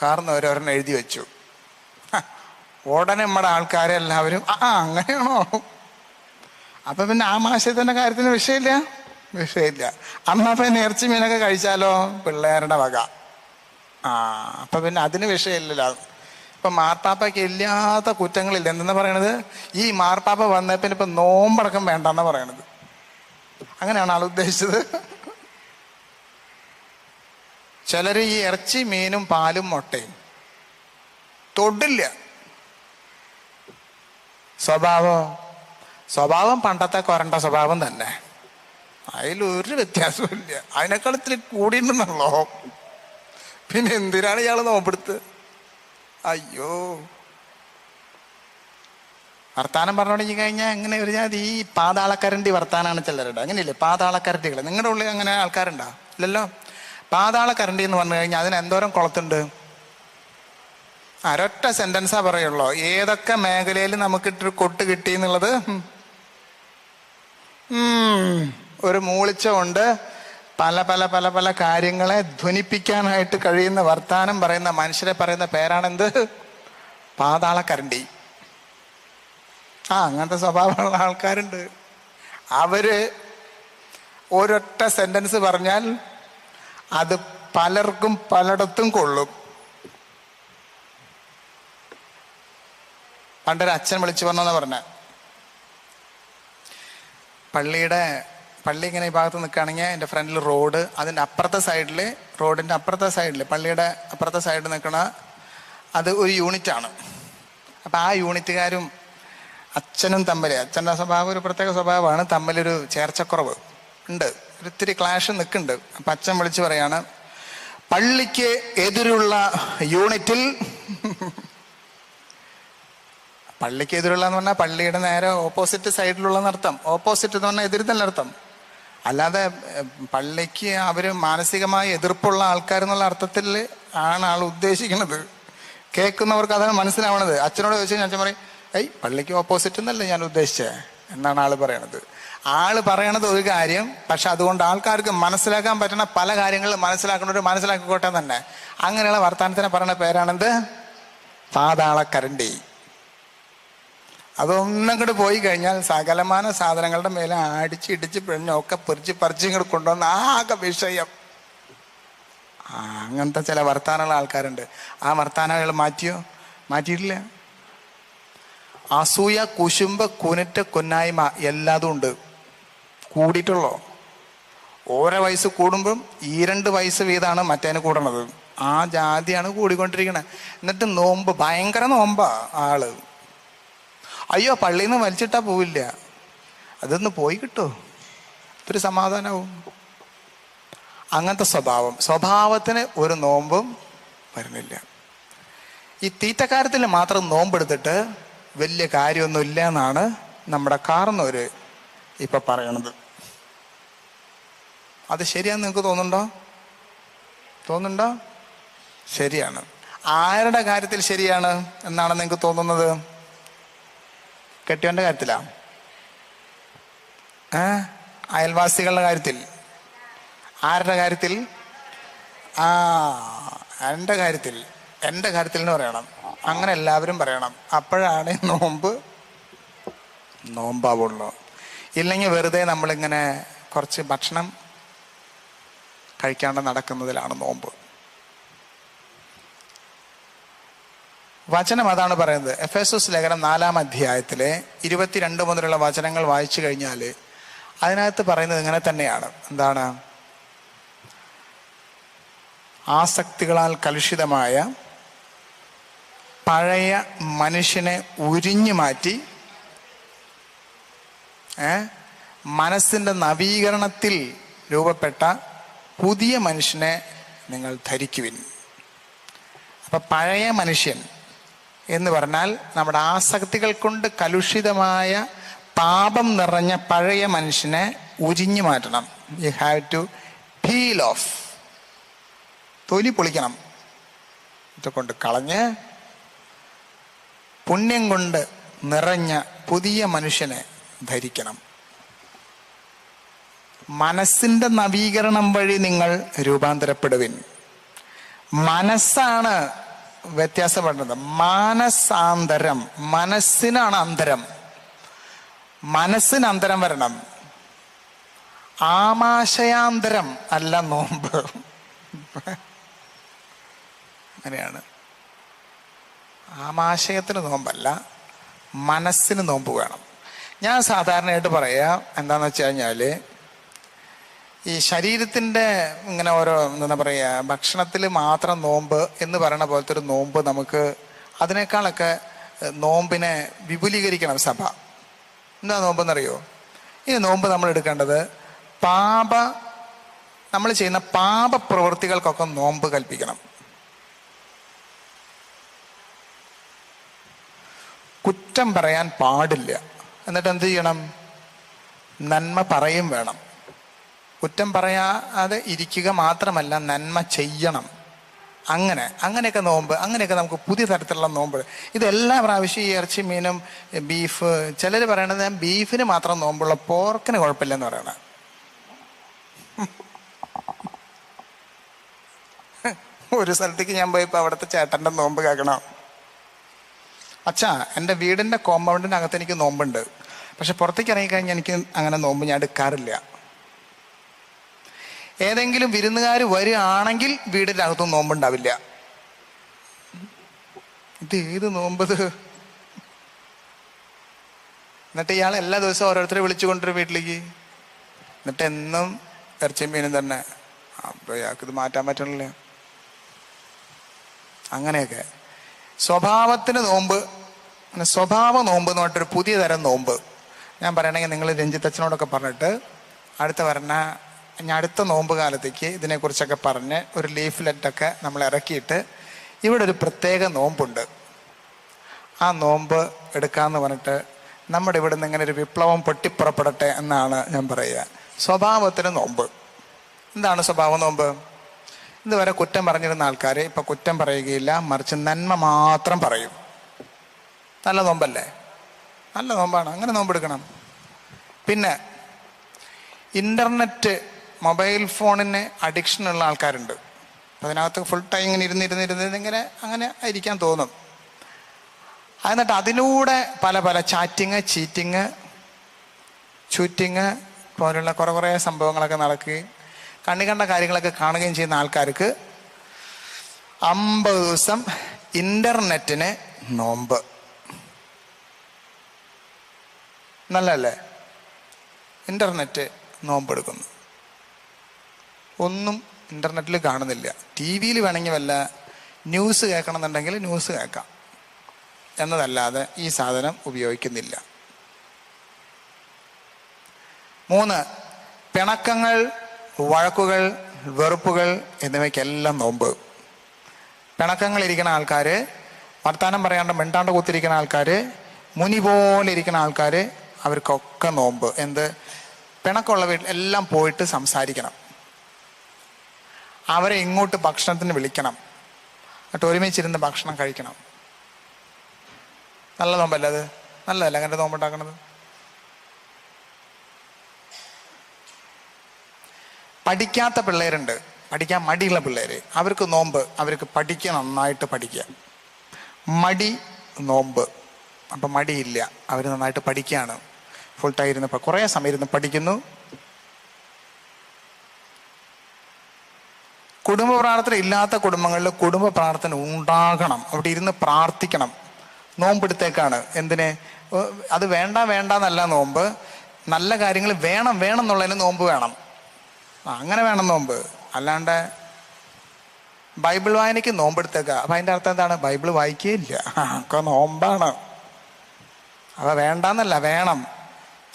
കാരണം ഒരെണ്ണം എഴുതി വെച്ചു. ഉടനെ നമ്മുടെ ആൾക്കാരെ എല്ലാവരും അങ്ങനെയാണോ? അപ്പൊ പിന്നെ ആമാശയത്തിന്റെ കാര്യത്തിന് വിഷയമില്ല. അമ്മ ഇറച്ചി മീനൊക്കെ കഴിച്ചാലോ പിള്ളേരുടെ വക. അപ്പൊ പിന്നെ അതിന് വിഷയമില്ലല്ലോ. ഇപ്പൊ മാർപ്പാപ്പയ്ക്ക് ഇല്ലാത്ത കുറ്റങ്ങളില്ല. എന്തെന്ന് പറയണത്? ഈ മാർപ്പാപ്പ വന്നപ്പിന് ഇപ്പൊ നോമ്പടക്കം വേണ്ടെന്നാ പറയണത്. അങ്ങനെയാണ് ആൾ ഉദ്ദേശിച്ചത്. ചിലര് ഈ ഇറച്ചി മീനും പാലും മുട്ടയും തൊടില്ല. സ്വഭാവം പണ്ടത്തെ കൊരണ്ട സ്വഭാവം തന്നെ, അതിലൊരു വ്യത്യാസവും ഇല്ല. അതിനേക്കാൾ ഇത്തിരി കൂടിയിട്ടുണ്ടല്ലോ. പിന്നെ എന്തിനാണ് ഇയാൾ നോമ്പെടുത്ത്? അയ്യോ, വർത്താനം പറഞ്ഞു തുടങ്ങി കഴിഞ്ഞാൽ എങ്ങനെ ഒരു ജാതി ഈ പാതാളക്കരണ്ടി വർത്താനാണ് ചിലരുടെ. അങ്ങനെയില്ലേ പാതാളക്കരണ്ടികൾ? നിങ്ങളുടെ ഉള്ളിൽ അങ്ങനെ ആൾക്കാരുണ്ടോ? ഇല്ലല്ലോ. പാതാളക്കരണ്ടി എന്ന് പറഞ്ഞു കഴിഞ്ഞാൽ അതിന് എന്തോരം കുളത്തുണ്ട്. ഒരൊറ്റ സെന്റൻസാ പറയുള്ളൂ. ഏതൊക്കെ മേഖലയിൽ നമുക്കിട്ടൊരു കൊട്ട് കിട്ടി എന്നുള്ളത്. ഒരു മൂളിച്ച കൊണ്ട് പല പല പല പല കാര്യങ്ങളെ ധ്വനിപ്പിക്കാനായിട്ട് കഴിയുന്ന വർത്താനം പറയുന്ന മനുഷ്യരെ പറയുന്ന പേരാണെന്ത്? പാതാളക്കരണ്ടി. അങ്ങനത്തെ സ്വഭാവമുള്ള ആൾക്കാരുണ്ട്. അവര് ഒരൊറ്റ സെന്റൻസ് പറഞ്ഞാൽ അത് പലർക്കും പലയിടത്തും കൊള്ളും. പണ്ടൊരു അച്ഛൻ വിളിച്ചു പറഞ്ഞെന്ന് പറഞ്ഞ, പള്ളി ഇങ്ങനെ ഈ ഭാഗത്ത് നിൽക്കുകയാണെങ്കിൽ എൻ്റെ ഫ്രണ്ടിൽ റോഡ്, അതിൻ്റെ അപ്പുറത്തെ സൈഡിൽ, റോഡിൻ്റെ അപ്പുറത്തെ സൈഡിൽ, പള്ളിയുടെ അപ്പുറത്തെ സൈഡിൽ നിൽക്കണ അത് ഒരു യൂണിറ്റാണ്. അപ്പം ആ യൂണിറ്റുകാരും അച്ഛനും തമ്മിൽ, അച്ഛൻ്റെ സ്വഭാവം ഒരു പ്രത്യേക സ്വഭാവമാണ്, തമ്മിലൊരു ചേർച്ചക്കുറവ് ഉണ്ട്, ഒരിത്തിരി ക്ലാഷ് നിൽക്കുന്നുണ്ട്. അപ്പം അച്ഛൻ വിളിച്ചു പറയാണ്, പള്ളിക്ക് എതിരുള്ള യൂണിറ്റിൽ, പള്ളിക്ക് എതിരുള്ള എന്ന് പറഞ്ഞാൽ പള്ളിയുടെ നേരെ ഓപ്പോസിറ്റ് സൈഡിലുള്ള അർത്ഥം. ഓപ്പോസിറ്റ് എന്ന് പറഞ്ഞാൽ എതിര് തന്നെ അർത്ഥം. അല്ലാതെ പള്ളിക്ക് അവര് മാനസികമായി എതിർപ്പുള്ള ആൾക്കാരെന്നുള്ള അർത്ഥത്തിൽ ആണ് ആൾ ഉദ്ദേശിക്കുന്നത്. കേൾക്കുന്നവർക്ക് അതാണ് മനസ്സിലാവണത്. അച്ഛനോട് ചോദിച്ചു കഴിഞ്ഞാൽ അച്ഛൻ പറയും, പള്ളിക്ക് ഓപ്പോസിറ്റ് എന്നല്ല ഞാൻ ഉദ്ദേശിച്ചത് എന്നാണ് ആള് പറയണത്. ആള് പറയണത് ഒരു കാര്യം, പക്ഷെ അതുകൊണ്ട് ആൾക്കാർക്ക് മനസ്സിലാക്കാൻ പറ്റുന്ന പല കാര്യങ്ങളും മനസ്സിലാക്കുന്നവർ മനസ്സിലാക്കിക്കോട്ടെ തന്നെ. അങ്ങനെയുള്ള വർത്തമാനത്തിനെ പറയുന്ന പേരാണെന്ത്? പാതാളക്കരണ്ടി. അതൊന്നും കൂടെ പോയി കഴിഞ്ഞാൽ സകലമാന സാധനങ്ങളുടെ മേലെ അടിച്ച് ഇടിച്ച് പിഴിഞ്ഞൊക്കെ പറിച്ച് ഇങ്ങോട്ട് കൊണ്ടുവന്ന് ആകെ വിഷയം. അങ്ങനത്തെ ചില വർത്താനമുള്ള ആൾക്കാരുണ്ട്. ആ വർത്താനങ്ങൾ മാറ്റിയിട്ടില്ല. അസൂയ, കുശുമ്പ്, കുനിറ്റ്, കൊന്നായ്മ എല്ലാതും ഉണ്ട്. കൂടിയിട്ടുള്ളോ? ഓരോ വയസ്സ് കൂടുമ്പം 2 വയസ്സ് വീതമാണ് മറ്റേന് കൂടണത്. ആ ജാതിയാണ് കൂടിക്കൊണ്ടിരിക്കണേ. എന്നിട്ട് നോമ്പ്, ഭയങ്കര നോമ്പാ ആള്. അയ്യോ, പള്ളിയിൽ നിന്ന് വലിച്ചിട്ടാ പോവില്ല. അതൊന്ന് പോയി കിട്ടോ, ഒരു സമാധാനവും. അങ്ങനത്തെ സ്വഭാവത്തിന് ഒരു നോമ്പും വരുന്നില്ല. ഈ തീറ്റക്കാര്യത്തിൽ മാത്രം നോമ്പെടുത്തിട്ട് വലിയ കാര്യമൊന്നുമില്ല എന്നാണ് നമ്മുടെ കാർന്നവര് ഇപ്പൊ പറയണത്. അത് ശരിയാന്ന് നിങ്ങൾക്ക് തോന്നുന്നുണ്ടോ? ശരിയാണ്. ആരുടെ കാര്യത്തിൽ ശരിയാണ് എന്നാണ് നിങ്ങൾക്ക് തോന്നുന്നത്? കെട്ടിയവന്റെ കാര്യത്തിലാ? അയൽവാസികളുടെ കാര്യത്തിൽ? ആരുടെ കാര്യത്തിൽ? എൻ്റെ കാര്യത്തിൽ എന്ന് പറയണം. അങ്ങനെ എല്ലാവരും പറയണം. അപ്പോഴാണ് നോമ്പാവുള്ളൂ. ഇല്ലെങ്കിൽ വെറുതെ നമ്മളിങ്ങനെ കുറച്ച് ഭക്ഷണം കഴിക്കാണ്ട് നടക്കുന്നതിലാണ് നോമ്പ്. വചനം അതാണ് പറയുന്നത്. എഫേസോസ് ലേഖനം 4-ാം അധ്യായത്തിലെ 22 മുതലുള്ള വചനങ്ങൾ വായിച്ചു കഴിഞ്ഞാൽ അതിനകത്ത് പറയുന്നത് ഇങ്ങനെ തന്നെയാണ്. എന്താണ്? ആസക്തികളാൽ കലുഷിതമായ പഴയ മനുഷ്യനെ ഉരിഞ്ഞു മാറ്റി മനസ്സിന്റെ നവീകരണത്തിൽ രൂപപ്പെട്ട പുതിയ മനുഷ്യനെ നിങ്ങൾ ധരിക്കുവിൻ. അപ്പൊ പഴയ മനുഷ്യൻ എന്ന് പറഞ്ഞാൽ നമ്മുടെ ആസക്തികൾ കൊണ്ട് കലുഷിതമായ പാപം നിറഞ്ഞ പഴയ മനുഷ്യനെ ഉരിഞ്ഞു മാറ്റണം. You have to peel off, തൊലി പൊളിക്കണം. ഇതുകൊണ്ട് കളഞ്ഞ് പുണ്യം കൊണ്ട് നിറഞ്ഞ പുതിയ മനുഷ്യനെ ധരിക്കണം. മനസ്സിന്റെ നവീകരണം വഴി നിങ്ങൾ രൂപാന്തരപ്പെടുവിൻ. മനസ്സാണ് വ്യത്യാസപ്പെടുന്നത്. മാനസാന്തരം, മനസ്സിനാണ് അന്തരം. മനസ്സിന് അന്തരം വരണം. ആമാശയാന്തരം അല്ല നോമ്പ്. അങ്ങനെയാണ്. ആമാശയത്തിന് നോമ്പല്ല, മനസ്സിന് നോമ്പ് വേണം. ഞാൻ സാധാരണയായിട്ട് പറയാ എന്താന്ന് വെച്ച് കഴിഞ്ഞാല്, ഈ ശരീരത്തിന്റെ ഇങ്ങനെ ഓരോ എന്താ പറയാ ഭക്ഷണത്തിൽ മാത്രം നോമ്പ് എന്ന് പറയുന്ന പോലത്തെ ഒരു നോമ്പ് നമുക്ക് അതിനേക്കാളൊക്കെ നോമ്പിനെ വിപുലീകരിക്കണം സഭ. എന്താ നോമ്പെന്നറിയോ? ഈ നോമ്പ് നമ്മൾ എടുക്കേണ്ടത് നമ്മൾ ചെയ്യുന്ന പാപപ്രവൃത്തികൾക്കൊക്കെ നോമ്പ് കൽപ്പിക്കണം. കുറ്റം പറയാൻ പാടില്ല. എന്നിട്ട് എന്ത് ചെയ്യണം? നന്മ പറയും വേണം. കുറ്റം പറയാതെ ഇരിക്കുക മാത്രമല്ല, നന്മ ചെയ്യണം. അങ്ങനെയൊക്കെ നോമ്പ്, അങ്ങനെയൊക്കെ നമുക്ക് പുതിയ തരത്തിലുള്ള നോമ്പ്. ഇതെല്ലാ പ്രാവശ്യം ഈ ഇറച്ചി മീനും ബീഫ്, ചിലർ പറയണത് ബീഫിന് മാത്രം നോമ്പുള്ള, പോർക്കിന് കുഴപ്പമില്ലെന്ന് പറയണ. ഒരു സ്ഥലത്തേക്ക് ഞാൻ പോയപ്പോൾ അവിടുത്തെ ചേട്ടൻ്റെ നോമ്പ് കേൾക്കണം. അച്ഛാ, എൻ്റെ വീടിൻ്റെ കോമ്പൗണ്ടിനകത്ത് എനിക്ക് നോമ്പുണ്ട്, പക്ഷെ പുറത്തേക്ക് ഇറങ്ങിക്കഴിഞ്ഞാൽ എനിക്ക് അങ്ങനെ നോമ്പ് ഞാൻ എടുക്കാറില്ല. ഏതെങ്കിലും വിരുന്നുകാർ വരികയാണെങ്കിൽ വീടിൻ്റെ അകത്തും നോമ്പുണ്ടാവില്ല. ഇത് ഏത് നോമ്പത്? എന്നിട്ട് ഇയാൾ എല്ലാ ദിവസവും ഓരോരുത്തരെ വിളിച്ചു കൊണ്ടുവരും വീട്ടിലേക്ക്. എന്നിട്ട് എന്നും ഇറച്ചിയും മീനും തന്നെ. അപ്പൊ ഇയാൾക്കിത് മാറ്റാൻ പറ്റണില്ല. അങ്ങനെയൊക്കെ സ്വഭാവത്തിന് നോമ്പ്, സ്വഭാവ നോമ്പ് എന്ന് പറഞ്ഞിട്ടൊരു പുതിയ തരം നോമ്പ് ഞാൻ പറയണമെങ്കിൽ നിങ്ങൾ രഞ്ജിത്തച്ഛനോടൊക്കെ പറഞ്ഞിട്ട് അടുത്ത നോമ്പ് കാലത്തേക്ക് ഇതിനെക്കുറിച്ചൊക്കെ പറഞ്ഞ് ഒരു ലീഫ്ലെറ്റൊക്കെ നമ്മൾ ഇറക്കിയിട്ട് ഇവിടെ ഒരു പ്രത്യേക നോമ്പുണ്ട്, ആ നോമ്പ് എടുക്കാമെന്ന് പറഞ്ഞിട്ട് നമ്മുടെ ഇവിടെ നിന്ന് ഇങ്ങനെ ഒരു വിപ്ലവം പൊട്ടിപ്പുറപ്പെടട്ടെ എന്നാണ് ഞാൻ പറയുക. സ്വഭാവത്തിന് നോമ്പ്. എന്താണ് സ്വഭാവ നോമ്പ്? ഇതുവരെ കുറ്റം പറഞ്ഞിരുന്ന ആൾക്കാർ ഇപ്പൊ കുറ്റം പറയുകയില്ല, മറിച്ച് നന്മ മാത്രം പറയും. നല്ല നോമ്പല്ലേ? നല്ല നോമ്പാണ്. അങ്ങനെ നോമ്പെടുക്കണം. പിന്നെ ഇന്റർനെറ്റ്, മൊബൈൽ ഫോണിന് അഡിക്ഷൻ ഉള്ള ആൾക്കാരുണ്ട്. അതിനകത്ത് ഫുൾ ടൈം ഇങ്ങനെ ഇരുന്നിങ്ങനെ അങ്ങനെ ഇരിക്കാൻ തോന്നും. എന്നിട്ട് അതിലൂടെ പല ചാറ്റിങ്, ചീറ്റിങ് പോലുള്ള കുറേ സംഭവങ്ങളൊക്കെ നടക്കുകയും കണ്ണി കണ്ട കാര്യങ്ങളൊക്കെ കാണുകയും ചെയ്യുന്ന ആൾക്കാർക്ക് 50 ദിവസം ഇന്റർനെറ്റിന് നോമ്പ്. നല്ലല്ലേ? ഇന്റർനെറ്റ് നോമ്പെടുക്കുന്നു. ഒന്നും ഇന്റർനെറ്റിൽ കാണുന്നില്ല. ടി വിയിൽ വേണമെങ്കിൽ വല്ല ന്യൂസ് കേൾക്കണമെന്നുണ്ടെങ്കിൽ ന്യൂസ് കേൾക്കാം എന്നതല്ലാതെ ഈ സാധനം ഉപയോഗിക്കുന്നില്ല. 3, പിണക്കങ്ങൾ, വഴക്കുകൾ, വെറുപ്പുകൾ എന്നിവയ്ക്കെല്ലാം നോമ്പ്. പിണക്കങ്ങൾ ഇരിക്കുന്ന ആൾക്കാർ വർത്താനം പറയാണ്ട് മിണ്ടാണ്ട് കൂത്തിരിക്കുന്ന ആൾക്കാർ, മുനി പോലെ ഇരിക്കുന്ന ആൾക്കാർ, അവർക്കൊക്കെ നോമ്പ്. എന്ത്? പിണക്കമുള്ള വീട്ടിൽ എല്ലാം പോയിട്ട് സംസാരിക്കണം, അവരെ ഇങ്ങോട്ട് ഭക്ഷണത്തിന് വിളിക്കണം, എന്നിട്ട് ഒരുമിച്ചിരുന്ന് ഭക്ഷണം കഴിക്കണം. നല്ല നോമ്പല്ലേ അത്? നല്ലതല്ല അങ്ങനെ നോമ്പുണ്ടാക്കണത്? പഠിക്കാത്ത പിള്ളേരുണ്ട്, പഠിക്കാൻ മടിയുള്ള പിള്ളേര്, അവർക്ക് നോമ്പ്. അവർക്ക് പഠിക്കുക, നന്നായിട്ട് പഠിക്കുക. മടി നോമ്പ്. അപ്പം മടിയില്ല, അവർ നന്നായിട്ട് പഠിക്കുകയാണ്. ഫുൾ ടൈം ഇരുന്ന് കുറേ സമയം ഇരുന്ന് പഠിക്കുന്നു. കുടുംബ പ്രാർത്ഥന ഇല്ലാത്ത കുടുംബങ്ങളിൽ കുടുംബ പ്രാർത്ഥന ഉണ്ടാകണം. അവിടെ ഇരുന്ന് പ്രാർത്ഥിക്കണം. നോമ്പെടുത്തേക്കാണ്. എന്തിന്? അത് വേണ്ട വേണ്ടെന്നല്ല നോമ്പ്. നല്ല കാര്യങ്ങൾ വേണം എന്നുള്ളതിന് നോമ്പ് വേണം. അങ്ങനെ വേണം നോമ്പ്. അല്ലാണ്ട് ബൈബിൾ വായനയ്ക്ക് നോമ്പെടുത്തേക്ക. അപ്പം അതിൻ്റെ അർത്ഥം എന്താണ്? ബൈബിൾ വായിക്കുകയില്ല, ഒക്കെ നോമ്പാണ്. അവ വേണ്ടെന്നല്ല, വേണം,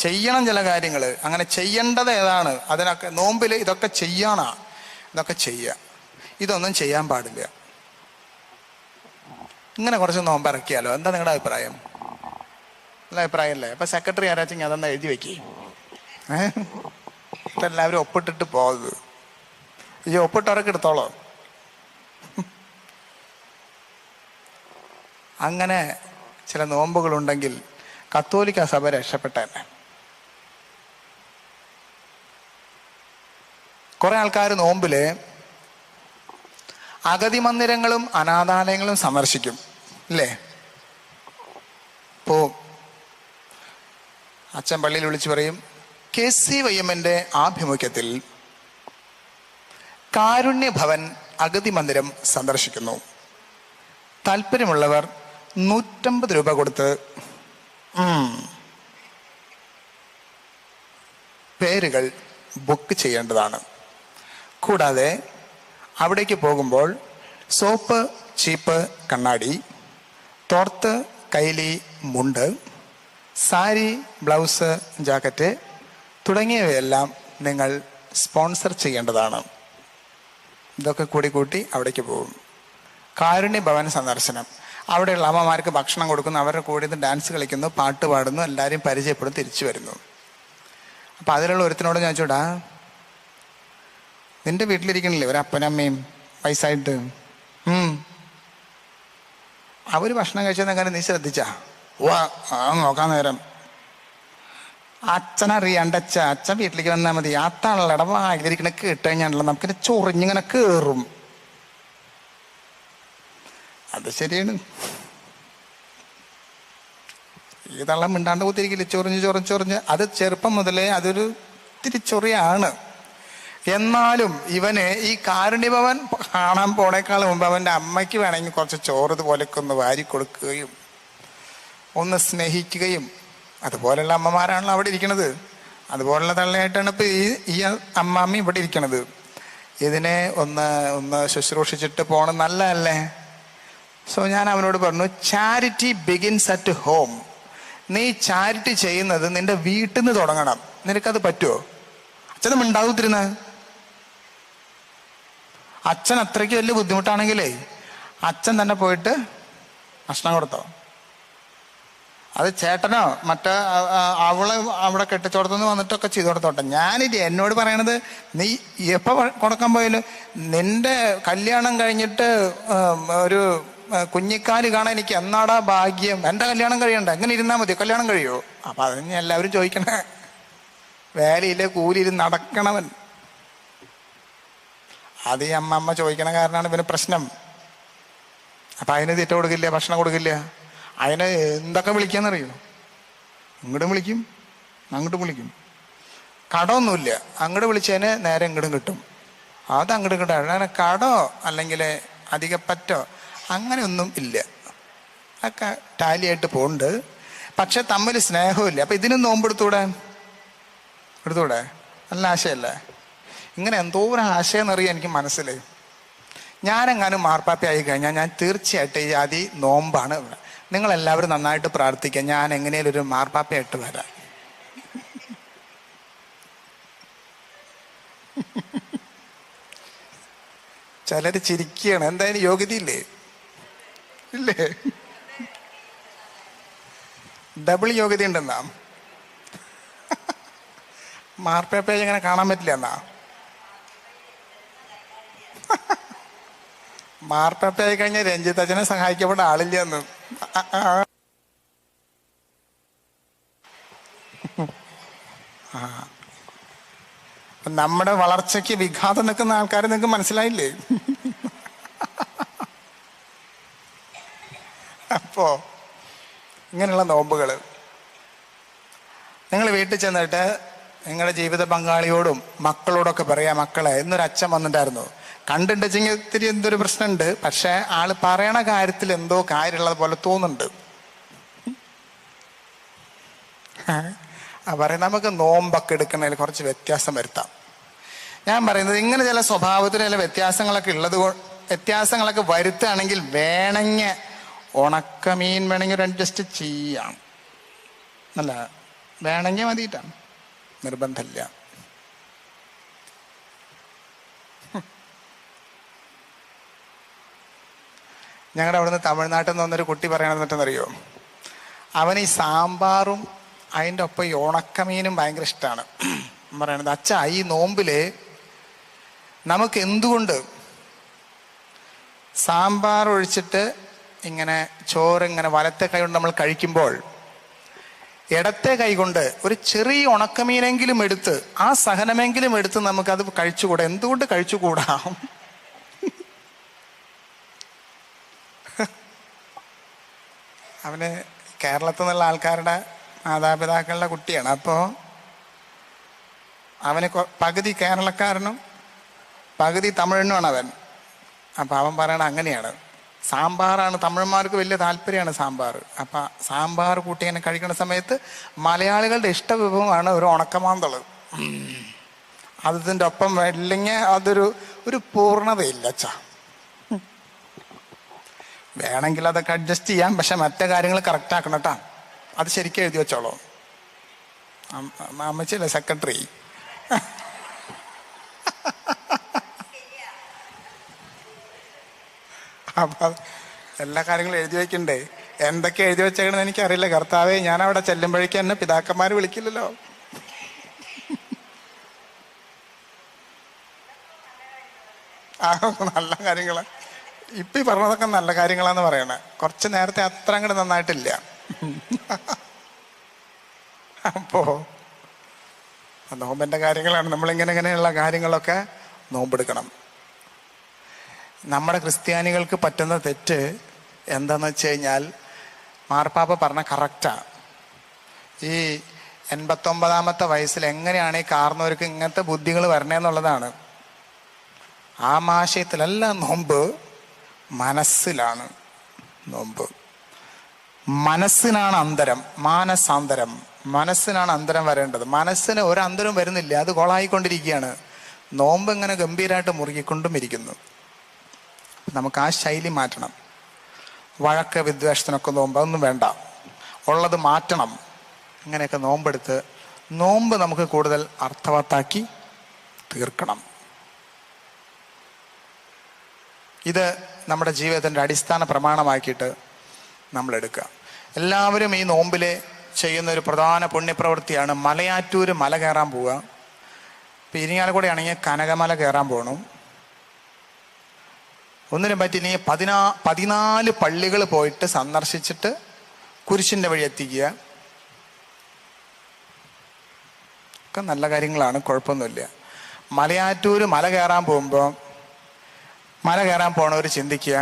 ചെയ്യണം ചില കാര്യങ്ങൾ. അങ്ങനെ ചെയ്യേണ്ടത് ഏതാണ്? അതിനൊക്കെ നോമ്പിൽ ഇതൊക്കെ ചെയ്യണം. ഇതൊക്കെ ചെയ്യുക. ഇതൊന്നും ചെയ്യാൻ പാടില്ല. ഇങ്ങനെ കുറച്ച് നോമ്പ് ഇറക്കിയാലോ? എന്താ നിങ്ങളുടെ അഭിപ്രായം? നല്ല അഭിപ്രായമല്ലേ? അപ്പൊ സെക്രട്ടറി ആരാച്ചെങ്കിൽ അതൊന്ന് എഴുതി വെക്കി. ഇതെല്ലാവരും ഒപ്പിട്ടിട്ട് പോകരുത്. ഈ ഒപ്പിട്ടവരൊക്കെ എടുത്തോളോ. അങ്ങനെ ചില നോമ്പുകളുണ്ടെങ്കിൽ കത്തോലിക്ക സഭ രക്ഷപ്പെട്ടന്നെ. കുറെ ആൾക്കാർ നോമ്പില് അഗതി മന്ദിരങ്ങളും അനാഥാലയങ്ങളും സന്ദർശിക്കും, ഇല്ലേ? ഇപ്പോ അച്ഛൻ പള്ളിയിൽ വിളിച്ചു പറയും, KCYM-ന്റെ ആഭിമുഖ്യത്തിൽ കാരുണ്യഭവൻ അഗതി മന്ദിരം സന്ദർശിക്കുന്നു. താല്പര്യമുള്ളവർ 150 രൂപ കൊടുത്ത് പേരുകൾ ബുക്ക് ചെയ്യേണ്ടതാണ്. കൂടാതെ അവിടേക്ക് പോകുമ്പോൾ സോപ്പ്, ചീപ്പ്, കണ്ണാടി, തോർത്ത്, കൈലി, മുണ്ട്, സാരി, ബ്ലൗസ്, ജാക്കറ്റ് തുടങ്ങിയവയെല്ലാം നിങ്ങൾ സ്പോൺസർ ചെയ്യേണ്ടതാണ്. ഇതൊക്കെ കൂട്ടി അവിടേക്ക് പോകും. കാരുണ്യ ഭവൻ സന്ദർശനം. അവിടെയുള്ള അമ്മമാർക്ക് ഭക്ഷണം കൊടുക്കുന്നു, അവരുടെ കൂടെ നിന്ന് ഡാൻസ് കളിക്കുന്നു, പാട്ട് പാടുന്നു, എല്ലാവരും പരിചയപ്പെടും, തിരിച്ചു വരുന്നു. അപ്പം അതിലുള്ള ഒരുത്തിനോട് ഞാൻ ചോടാ, നിന്റെ വീട്ടിലിരിക്കണില്ലേ ഒരപ്പനമ്മയും വയസ്സായിട്ട്? അവർ ഭക്ഷണം കഴിച്ചതെങ്ങനെ നീ ശ്രദ്ധിച്ചാ? നോക്കാൻ നേരം അച്ഛനറിയാണ്ട് അച്ഛൻ വീട്ടിലേക്ക് വന്നാൽ മതി. ആ തള്ളയുടെ വായിലിരിക്കണ കേട്ട് കഴിഞ്ഞാണല്ലോ നമുക്കിനെ ചൊറിഞ്ഞിങ്ങനെ കേറും. അത് ശരിയാണ്. ഈ തള്ളം മിണ്ടാണ്ട് കുത്തിരിക്കില്ല, ചൊറിഞ്ഞ്. അത് ചെറുപ്പം മുതലേ അതൊരു തിരിച്ചൊറിയാണ്. എന്നാലും ഇവന് ഈ കാരുണ്യഭവൻ കാണാൻ പോണേക്കാൾ മുമ്പ് അവൻ്റെ അമ്മയ്ക്ക് വേണമെങ്കിൽ കുറച്ച് ചോറ് ഇതുപോലെയൊക്കെ ഒന്ന് വാരി കൊടുക്കുകയും ഒന്ന് സ്നേഹിക്കുകയും, അതുപോലെയുള്ള അമ്മമാരാണല്ലോ അവിടെ ഇരിക്കണത്. അതുപോലുള്ള തള്ളയായിട്ടാണ് ഇപ്പൊ ഈ അമ്മാമ്മ ഇവിടെ ഇരിക്കണത്. ഇതിനെ ഒന്ന് ശുശ്രൂഷിച്ചിട്ട് പോണം, നല്ലതല്ലേ? സോ ഞാൻ അവനോട് പറഞ്ഞു, ചാരിറ്റി ബിഗിൻസ് അറ്റ് ഹോം. നീ ചാരിറ്റി ചെയ്യുന്നത് നിന്റെ വീട്ടിൽ നിന്ന് തുടങ്ങണം. നിനക്കത് പറ്റുമോ? അച്ഛനും ഉണ്ടാകത്തിരുന്ന അച്ഛൻ അത്രയ്ക്ക് വലിയ ബുദ്ധിമുട്ടാണെങ്കിലേ അച്ഛൻ തന്നെ പോയിട്ട് ഭക്ഷണം കൊടുത്തോ. അത് ചേട്ടനോ മറ്റേ അവളെ അവിടെ കെട്ടിച്ചോടത്തുനിന്ന് വന്നിട്ടൊക്കെ ചെയ്തു കൊടുത്തോട്ടെ. ഞാനിത് എന്നോട് പറയണത്, നീ എപ്പോൾ കൊടുക്കാൻ പോയാലും നിന്റെ കല്യാണം കഴിഞ്ഞിട്ട് ഒരു കുഞ്ഞിക്കാല് കാണാൻ എനിക്ക് എന്നാടാ ഭാഗ്യം. എൻ്റെ കല്യാണം കഴിയണ്ട, എങ്ങനെ ഇരുന്നാൽ മതി, കല്യാണം കഴിയുമോ? അപ്പം അതിന് എല്ലാവരും ചോദിക്കണേ, വേലയിലെ കൂലിയിൽ നടക്കണവൻ. അത് ഈ അമ്മ ചോദിക്കണ കാരണമാണ് ഇവന് പ്രശ്നം. അപ്പം അതിന് തീറ്റ കൊടുക്കില്ല, ഭക്ഷണം കൊടുക്കില്ല. അതിനെ എന്തൊക്കെ വിളിക്കാന്നറിയോ? ഇങ്ങോട്ടും വിളിക്കും, അങ്ങോട്ടും വിളിക്കും. കടമൊന്നുമില്ല, അങ്ങോട്ട് വിളിച്ചതിന് നേരെ ഇങ്ങോട്ടും കിട്ടും. അത് അങ്ങോട്ടും കിട്ടും. അങ്ങനെ കടോ അല്ലെങ്കിൽ അധികപ്പറ്റോ അങ്ങനെയൊന്നും ഇല്ല. ഒക്കെ ടാലിയായിട്ട് പോകുന്നുണ്ട്. പക്ഷെ തമ്മിൽ സ്നേഹമില്ല. അപ്പം ഇതിനും നോമ്പെടുത്തൂടെ? നല്ല ആശയല്ലേ? ഇങ്ങനെ എന്തോ ഒരു ആശയം എന്നറിയാം എനിക്ക് മനസ്സിൽ. ഞാനെങ്ങാനും മാർപ്പാപ്പയായി കഴിഞ്ഞാൽ ഞാൻ തീർച്ചയായിട്ടും ഈ ആദ്യ നോമ്പാണ്. നിങ്ങളെല്ലാവരും നന്നായിട്ട് പ്രാർത്ഥിക്കുക, ഞാൻ എങ്ങനെയും ഒരു മാർപ്പാപ്പയായിട്ട് വരാം. ചിലർ ചിരിക്കുകയാണ്, എന്തായാലും യോഗ്യതയില്ലേ? ഇല്ലേ? ഡബിൾ യോഗ്യത ഉണ്ടെന്നാ. മാർപ്പേപ്പേജ് ഇങ്ങനെ കാണാൻ പറ്റില്ല എന്നാ. മാർപ്പേപ്പയായി കഴിഞ്ഞാൽ രഞ്ജിത്ത് അച്ഛനെ സഹായിക്കപ്പെട്ട ആളില്ല എന്ന്. നമ്മുടെ വളർച്ചയ്ക്ക് വിഘാതം നിൽക്കുന്ന ആൾക്കാർ നിങ്ങൾക്ക് മനസ്സിലായില്ലേ? അപ്പോ ഇങ്ങനെയുള്ള നോമ്പുകൾ നിങ്ങൾ വീട്ടിൽ ചെന്നിട്ട് നിങ്ങളുടെ ജീവിത പങ്കാളിയോടും മക്കളോടൊക്കെ പറയാം, മക്കളെ ഇന്നൊരു അച്ഛൻ വന്നിട്ടായിരുന്നു, കണ്ടിട്ടുണ്ടെങ്കിൽ ഇത്തിരി എന്തൊരു പ്രശ്നമുണ്ട്, പക്ഷെ ആള് പറയണ കാര്യത്തിൽ എന്തോ കാര്യമുള്ളത് പോലെ തോന്നുന്നുണ്ട്. പറയും നമുക്ക് നോമ്പൊക്കെ എടുക്കുന്നതിൽ കുറച്ച് വ്യത്യാസം വരുത്താം. ഞാൻ പറയുന്നത് ഇങ്ങനെ ചില സ്വഭാവത്തിന് ചില വ്യത്യാസങ്ങളൊക്കെ വ്യത്യാസങ്ങളൊക്കെ വരുത്തുകയാണെങ്കിൽ വേണമെങ്കിൽ ഉണക്കമീൻ വേണമെങ്കിൽ അഡ്ജസ്റ്റ് ചെയ്യാം, അല്ല വേണമെങ്കിൽ മതിയിട്ടാണ്, നിർബന്ധമില്ല. ഞങ്ങളുടെ അവിടുന്ന് തമിഴ്നാട്ടിൽ നിന്ന് വന്നൊരു കുട്ടി പറയണെന്നിട്ടെന്നറിയോ, അവന് ഈ സാമ്പാറും അതിൻ്റെ ഒപ്പം ഈ ഉണക്കമീനും ഭയങ്കര ഇഷ്ടമാണ്. പറയണത് അച്ഛാ ഈ നോമ്പില് നമുക്ക് എന്തുകൊണ്ട് സാമ്പാർ ഒഴിച്ചിട്ട് ഇങ്ങനെ ചോറ് ഇങ്ങനെ വലത്തെ കൈ കൊണ്ട് നമ്മൾ കഴിക്കുമ്പോൾ ഇടത്തെ കൈ കൊണ്ട് ഒരു ചെറിയ ഉണക്കമീനെങ്കിലും എടുത്ത് ആ സഹനമെങ്കിലും എടുത്ത് നമുക്കത് കഴിച്ചുകൂടാ, എന്തുകൊണ്ട് കഴിച്ചുകൂടാ? അവന് കേരളത്തിൽ നിന്നുള്ള ആൾക്കാരുടെ മാതാപിതാക്കളുടെ കുട്ടിയാണ്. അപ്പോൾ അവന് പകുതി കേരളക്കാരനും പകുതി തമിഴനുമാണ് അവൻ. അപ്പം അവൻ പറയണ അങ്ങനെയാണ്, സാമ്പാറാണ് തമിഴന്മാർക്ക് വലിയ താല്പര്യമാണ് സാമ്പാർ. അപ്പം സാമ്പാർ കൂട്ടി ഇങ്ങനെ കഴിക്കുന്ന സമയത്ത് മലയാളികളുടെ ഇഷ്ടവിഭവമാണ് ഒരു ഉണക്കമാന്തള്. അതിൻ്റെ ഒപ്പം ഇല്ലെങ്കിൽ ഒരു പൂർണ്ണതയില്ല അച്ഛാ. വേണമെങ്കിൽ അതൊക്കെ അഡ്ജസ്റ്റ് ചെയ്യാം, പക്ഷെ മറ്റേ കാര്യങ്ങൾ കറക്റ്റ് ആക്കണം കേട്ടാ. അത് ശരിക്കും എഴുതി വെച്ചോളൂ. അമ്മച്ചില്ലേ സെക്രട്ടറി. അപ്പം എല്ലാ കാര്യങ്ങളും എഴുതി വെക്കണ്ടേ? എന്തൊക്കെ എഴുതി വെച്ചേക്കണെന്ന് എനിക്കറിയില്ല. കർത്താവേ, ഞാൻ അവിടെ ചെല്ലുമ്പോഴേക്കും എന്നെ പിതാക്കന്മാർ വിളിക്കില്ലല്ലോ. ആ നല്ല കാര്യങ്ങള് ഇപ്പം ഈ പറഞ്ഞതൊക്കെ നല്ല കാര്യങ്ങളാന്ന് പറയണേ. കുറച്ച് നേരത്തെ അത്ര അങ്ങോട്ട് നന്നായിട്ടില്ല. അപ്പോ നോമ്പിന്റെ കാര്യങ്ങളാണ്. നമ്മളിങ്ങനെയുള്ള കാര്യങ്ങളൊക്കെ നോമ്പെടുക്കണം. നമ്മുടെ ക്രിസ്ത്യാനികൾക്ക് പറ്റുന്ന തെറ്റ് എന്താന്ന് വെച്ച് കഴിഞ്ഞാൽ, മാർപ്പാപ്പ പറഞ്ഞ കറക്റ്റാ, ഈ 89ാമത്തെ വയസ്സിൽ എങ്ങനെയാണ് ഈ കാർന്നവർക്ക് ഇങ്ങനത്തെ ബുദ്ധികൾ വരണേന്നുള്ളതാണ്. ആമാശയത്തിലല്ല നോമ്പ്, മനസ്സിലാണ് നോമ്പ്. മനസ്സിനാണ് അന്തരം, മാനസാന്തരം. മനസ്സിനാണ് അന്തരം വരേണ്ടത്. മനസ്സിന് ഒരു അന്തരം വരുന്നില്ല, അത് കൊളായിക്കൊണ്ടിരിക്കുകയാണ്. നോമ്പ് ഇങ്ങനെ ഗംഭീരമായിട്ട് മുറുകിക്കൊണ്ടും ഇരിക്കുന്നു. നമുക്ക് ആ ശൈലി മാറ്റണം. വഴക്ക് വിദ്വേഷത്തിനൊക്കെ നോമ്പ് അതൊന്നും വേണ്ട, ഉള്ളത് മാറ്റണം. ഇങ്ങനെയൊക്കെ നോമ്പെടുത്ത് നോമ്പ് നമുക്ക് കൂടുതൽ അർത്ഥവത്താക്കി തീർക്കണം. ഇത് നമ്മുടെ ജീവിതത്തിൻ്റെ അടിസ്ഥാന പ്രമാണമാക്കിയിട്ട് നമ്മൾ എടുക്കുക. എല്ലാവരും ഈ നോമ്പിലെ ചെയ്യുന്ന ഒരു പ്രധാന പുണ്യപ്രവൃത്തിയാണ് മലയാറ്റൂർ മല കയറാൻ പോവുക. ഇപ്പം ഇരിങ്ങാലക്കുട ആണെങ്കിൽ കനകമല കയറാൻ പോകണം. ഒന്നിനും പറ്റില്ലെങ്കിൽ 14 പള്ളികൾ പോയിട്ട് സന്ദർശിച്ചിട്ട് കുരിശിൻ്റെ വഴി എത്തിക്കുക. ഒക്കെ നല്ല കാര്യങ്ങളാണ്, കുഴപ്പമൊന്നുമില്ല. മലയാറ്റൂർ മല കയറാൻ പോകുമ്പോൾ മല കയറാൻ പോണവർ ചിന്തിക്കുക,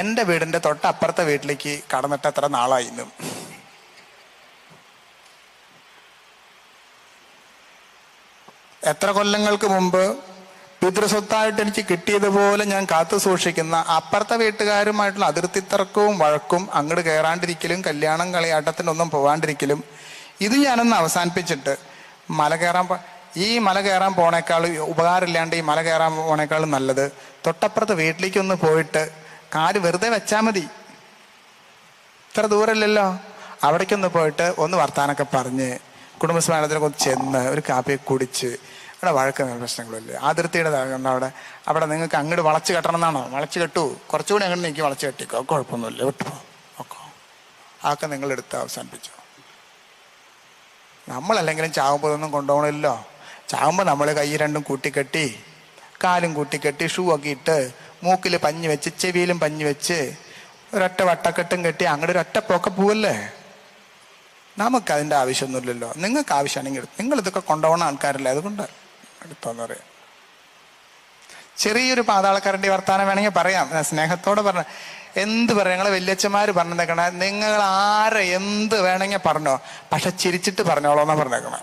എൻ്റെ വീടിൻ്റെ തൊട്ടപ്പുറത്തെ വീട്ടിലേക്ക് കടന്നിട്ട് എത്ര നാളായിരുന്നു. എത്ര കൊല്ലങ്ങൾക്ക് മുമ്പ് പിതൃസ്വത്തായിട്ട് എനിക്ക് കിട്ടിയതുപോലെ ഞാൻ കാത്തു സൂക്ഷിക്കുന്ന അപ്പുറത്തെ വീട്ടുകാരുമായിട്ടുള്ള അതിർത്തി തർക്കവും വഴക്കും, അങ്ങോട്ട് കയറാണ്ടിരിക്കലും കല്യാണം കളിയാട്ടത്തിനൊന്നും പോകാണ്ടിരിക്കലും, ഇത് ഞാനൊന്ന് അവസാനിപ്പിച്ചിട്ട് ഈ മല കയറാൻ പോണേക്കാൾ ഉപകാരമില്ലാണ്ട് ഈ മല കയറാൻ പോണേക്കാളും നല്ലത് തൊട്ടപ്പുറത്തെ വീട്ടിലേക്കൊന്ന് പോയിട്ട് കാല് വെറുതെ വെച്ചാൽ മതി, ഇത്ര ദൂരമില്ലല്ലോ, അവിടേക്കൊന്ന് പോയിട്ട് ഒന്ന് വർത്താനൊക്കെ പറഞ്ഞ് കുടുംബസമേളനത്തിനൊക്കെ ഒന്ന് ചെന്ന് ഒരു കാപ്പി കുടിച്ച് അവിടെ വഴക്കുന്ന പ്രശ്നങ്ങളില്ലേ? അതിർത്തിയുടെ അവിടെ അവിടെ നിങ്ങൾക്ക് അങ്ങോട്ട് വളച്ച് കെട്ടണം എന്നാണോ? വളച്ച് കെട്ടു, കുറച്ചുകൂടി അങ്ങോട്ട് നീക്കി വളച്ച് കെട്ടിക്കോ, കുഴപ്പമൊന്നുമില്ല, വിട്ടോ ഓക്കോ. അതൊക്കെ നിങ്ങളെടുത്ത് അവസാനിപ്പിച്ചോ. നമ്മളല്ലെങ്കിലും ചാവുമ്പോൾ ഇതൊന്നും കൊണ്ടുപോകണമല്ലോ. ചാവുമ്പോൾ നമ്മൾ കൈ രണ്ടും കൂട്ടിക്കെട്ടി, കാലും കൂട്ടിക്കെട്ടി, ഷൂ ഒക്കെ ഇട്ട്, മൂക്കിൽ പഞ്ഞി വെച്ച്, ചെവിയിലും പഞ്ഞി വെച്ച്, ഒരൊറ്റ വട്ടക്കെട്ടും കെട്ടി അങ്ങോട്ട് ഒരൊറ്റ പോക്ക പോവല്ലേ. നമുക്കതിൻ്റെ ആവശ്യമൊന്നുമില്ലല്ലോ. നിങ്ങൾക്ക് ആവശ്യമാണെങ്കിൽ നിങ്ങളിതൊക്കെ കൊണ്ടുപോകുന്ന ആൾക്കാരല്ലേ, അതുകൊണ്ട് എടുത്തോന്ന് പറയാം. ചെറിയൊരു പാതാളക്കാരൻ്റെ വർത്താനം വേണമെങ്കിൽ പറയാം, സ്നേഹത്തോടെ പറഞ്ഞ. എന്ത് പറയാം, ഞങ്ങളെ വല്യച്ഛന്മാർ പറഞ്ഞേക്കണ, നിങ്ങൾ ആരെ എന്ത് വേണമെങ്കിൽ പറഞ്ഞോ, പക്ഷെ ചിരിച്ചിട്ട് പറഞ്ഞോളൂ എന്നാ പറഞ്ഞേക്കണ.